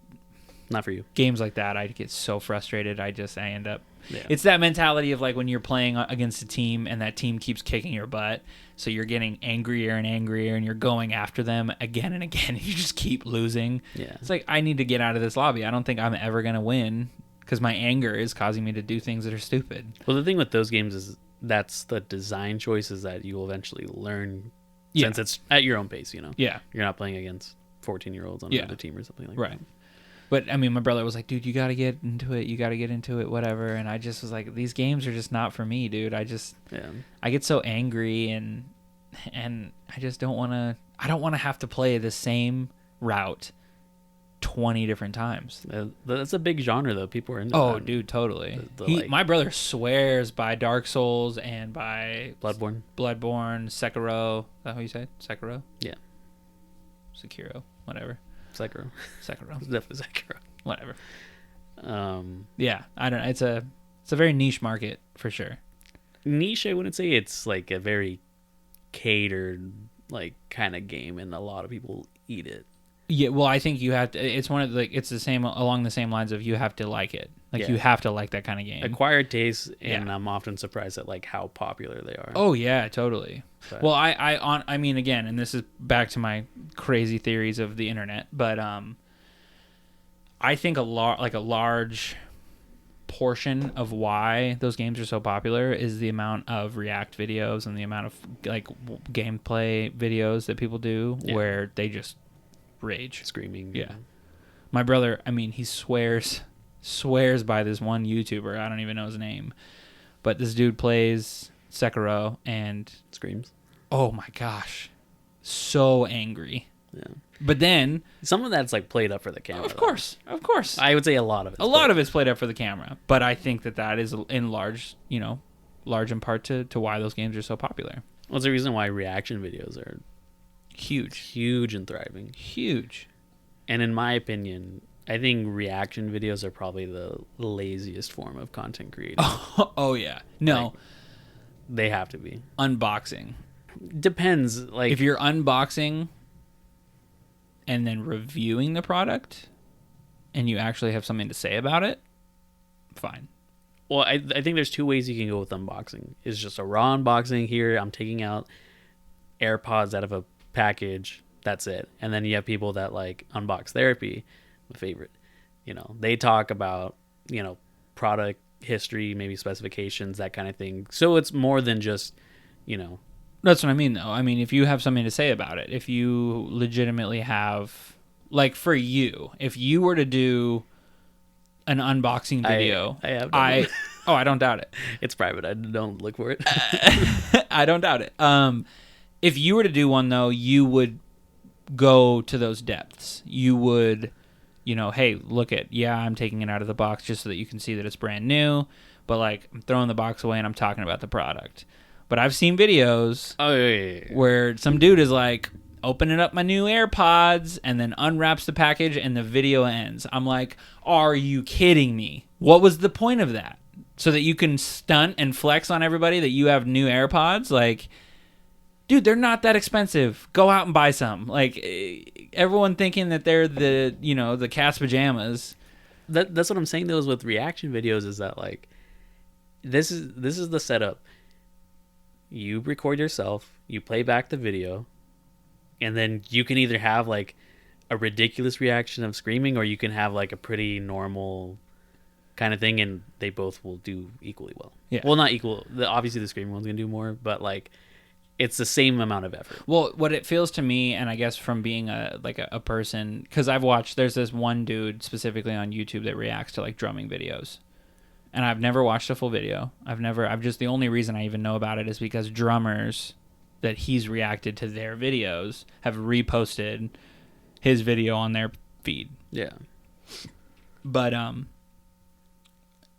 Not for you. games like that, I get so frustrated. I end up. Yeah. It's that mentality of like when you're playing against a team and that team keeps kicking your butt, so you're getting angrier and angrier, and you're going after them again and again. And you just keep losing. Yeah. It's like I need to get out of this lobby. I don't think I'm ever gonna win because my anger is causing me to do things that are stupid. Well, the thing with those games is that's the design choices that you will eventually learn, Yeah. since it's at your own pace. Yeah. You're not playing against 14-year-olds on Yeah. another team or something like Right. that. But I mean, my brother was like, "Dude, you got to get into it. You got to get into it, whatever." And I just was like, "These games are just not for me, dude. I get so angry and I just don't want to. I don't want to have to play the same route 20 different times." That's a big genre, though. People are into Oh, that. dude, totally. Like, My brother swears by Dark Souls and by Bloodborne. Sekiro. Is that how you say it? Sekiro? Yeah. Sekiro. Whatever. Sekiro. Sekiro. It's definitely Sekiro. Whatever. Um, Yeah, I don't know. It's a very niche market for sure. Niche, I wouldn't say. It's like a very catered like kind of game, and a lot of people eat it. Yeah, well, I think you have to. It's one of the, it's the same along the same lines of you have to like it. Like Yeah. you have to like that kind of game. Acquired taste, and Yeah. I'm often surprised at like how popular they are. Oh yeah, totally. But- Well, I mean, again, and this is back to my crazy theories of the internet, but I think a large portion of why those games are so popular is the amount of React videos and the amount of like gameplay videos that people do Yeah. where they just rage. Screaming. Yeah. My brother, I mean, he swears by this one YouTuber. I don't even know his name, but this dude plays Sekiro and Screams. oh my gosh, so angry. Yeah. But then, Some of that's like played up for the camera. of course, I would say a lot of it. a lot of it's played up for the camera. But I think that is in large in part to why those games are so popular. What's the reason why reaction videos are huge and thriving? Huge. And in my opinion, I think reaction videos are probably the laziest form of content creating. Oh yeah. No, Like, they have to be. unboxing. Depends. Like If you're unboxing and then reviewing the product and you actually have something to say about it, fine. well, I think there's two ways you can go with unboxing. It's just a raw unboxing. Here, I'm taking out AirPods out of a package. That's it. And then you have people that like unbox therapy. My favorite. They talk about product history, maybe specifications, that kind of thing. So it's more than just That's what I mean, though. I mean, if you have something to say about it, if you legitimately have, like, for you, if you were to do an unboxing video, I have done it. I don't doubt it. It's private. I don't look for it. I don't doubt it. If you were to do one, though, you would go to those depths. You would, hey, I'm taking it out of the box just so that you can see that it's brand new, but, like, I'm throwing the box away and I'm talking about the product. But I've seen videos where some dude is like opening up my new AirPods and then unwraps the package and the video ends. I'm like, are you kidding me? What was the point of that? So that you can stunt and flex on everybody that you have new AirPods? Like, dude, they're not that expensive. Go out and buy some. Like, everyone thinking that they're the cat's pajamas. That's what I'm saying. Those with reaction videos is that like this is the setup. You record yourself, you play back the video, and then you can either have like a ridiculous reaction of screaming, or you can have like a pretty normal kind of thing, and they both will do equally well. Yeah. Well, not equal. Obviously, the screaming one's gonna do more, but like it's the same amount of effort. Well, what it feels to me, and I guess from being a person, because I've watched, there's this one dude specifically on YouTube that reacts to like drumming videos. And I've never watched a full video. The only reason I even know about it is because drummers that he's reacted to their videos have reposted his video on their feed. Yeah. But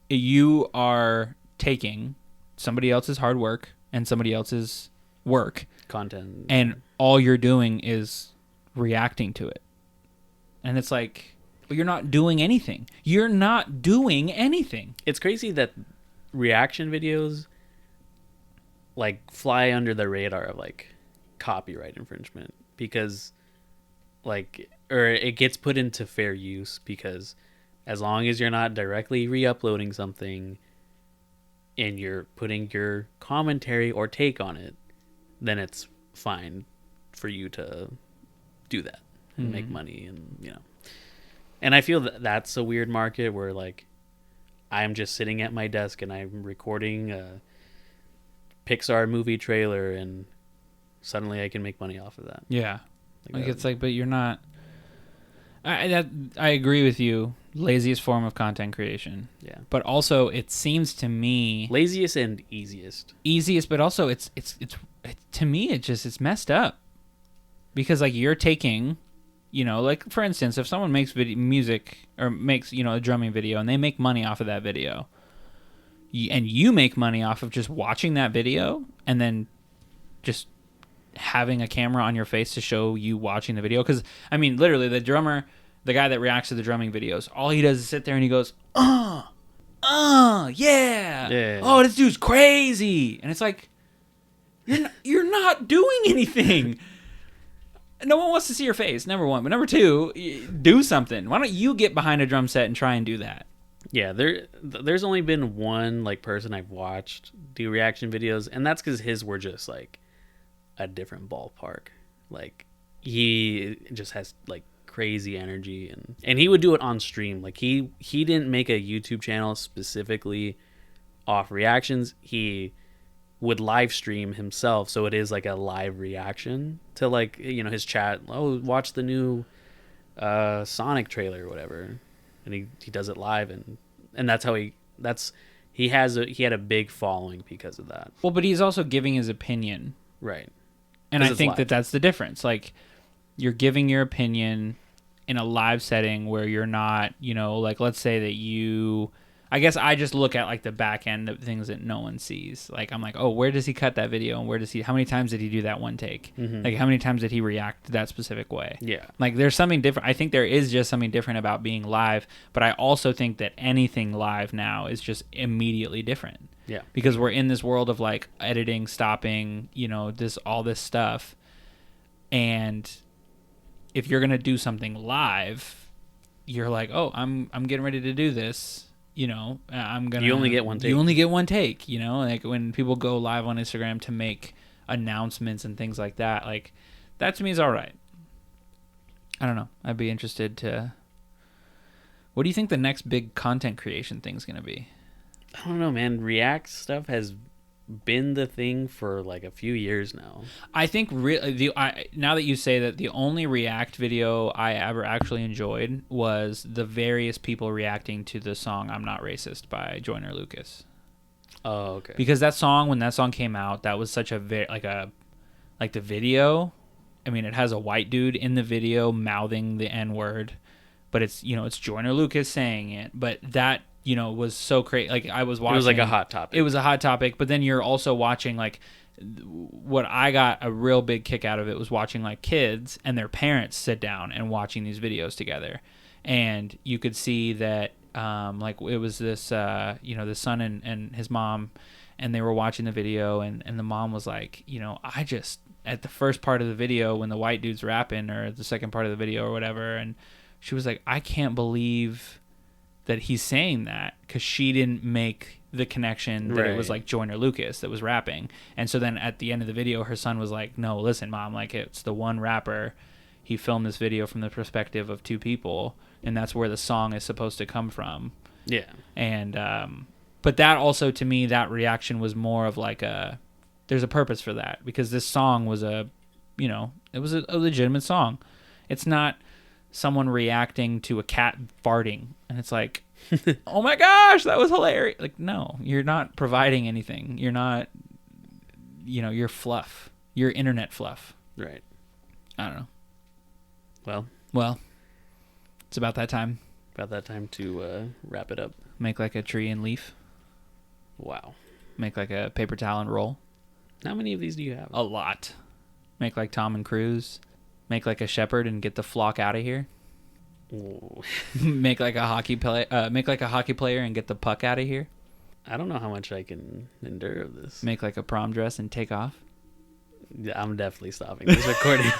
you are taking somebody else's hard work and somebody else's work, Content. and all you're doing is reacting to it. And it's like, well, you're not doing anything. You're not doing anything. It's crazy that reaction videos like fly under the radar of like copyright infringement, because like, or it gets put into fair use, because as long as you're not directly re-uploading something and you're putting your commentary or take on it, then it's fine for you to do that and make money. And and I feel that that's a weird market where like I'm just sitting at my desk and I'm recording a Pixar movie trailer and suddenly I can make money off of that. Yeah. Like that. it's like, but you're not. I agree with you. Laziest form of content creation. Yeah. But also, it seems to me Laziest and easiest. easiest, but also it's to me it's messed up, because like you're taking, like for instance, if someone makes music or makes a drumming video and they make money off of that video, and you make money off of just watching that video and then just having a camera on your face to show you watching the video. Because I mean, literally, the guy that reacts to the drumming videos, all he does is sit there and he goes, yeah. Oh, this dude's crazy. And it's like, you're not doing anything. No one wants to see your face, number one. But number two, do something. Why don't you get behind a drum set and try and do that? Yeah, there's only been one like person I've watched do reaction videos, and that's because his were just like a different ballpark. Like he just has like crazy energy, and he would do it on stream. Like he didn't make a YouTube channel specifically off reactions. He would live stream himself, so it is like a live reaction to like his chat. Oh, watch the new Sonic trailer or whatever, and he does it live, and that's how he had a big following because of that. Well, but he's also giving his opinion, Right? and I think that's the difference. Like, you're giving your opinion in a live setting where you're not, like, let's say that I guess I just look at like the back end of things that no one sees. Like, I'm like, oh, where does he cut that video, and how many times did he do that one take? Mm-hmm. Like, how many times did he react to that specific way? Yeah. Like, there's something different. I think there is just something different about being live, but I also think that anything live now is just immediately different. Yeah. Because we're in this world of like editing, stopping, all this stuff. And if you're going to do something live, you're like, oh, I'm getting ready to do this. I'm going to... You only get one take. You only get one take, like when people go live on Instagram to make announcements and things like that, like that to me is all right. I don't know. I'd be interested to... What do you think the next big content creation thing's going to be? I don't know, man. React stuff has been the thing for like a few years now. I think now that you say that, the only React video I ever actually enjoyed was the various people reacting to the song "I'm Not Racist" by Joyner Lucas. Oh, okay. Because when that song came out, that was such a like the video. I mean, it has a white dude in the video mouthing the N-word, but it's it's Joyner Lucas saying it. But that was so crazy. Like, I was watching. It was like a hot topic. It was a hot topic, but then you're also watching, like, what I got a real big kick out of it was watching, like, kids and their parents sit down and watching these videos together. And you could see that, like, it was this, the son and his mom, and they were watching the video, and the mom was like, I just, at the first part of the video when the white dude's rapping, or the second part of the video or whatever, and she was like, I can't believe that he's saying that, because she didn't make the connection that it was like Joyner Lucas that was rapping. And so then at the end of the video, her son was like, no, listen, Mom, like, it's the one rapper. He filmed this video from the perspective of two people, and that's where the song is supposed to come from. Yeah. And but that also, to me, that reaction was more of like there's a purpose for that, because this song was it was a legitimate song. It's not someone reacting to a cat farting, and it's like, oh my gosh, that was hilarious. Like, no, you're not providing anything. You're not, you're fluff. You're internet fluff. Right. I don't know. Well, it's about that time. About that time to wrap it up. Make like a tree and leaf. Wow. Make like a paper towel and roll. How many of these do you have? A lot. Make like Tom and Cruise. Make like a shepherd and get the flock out of here. Make like a hockey play. Make like a hockey player and get the puck out of here. I don't know how much I can endure of this. Make like a prom dress and take off. Yeah, I'm definitely stopping this recording.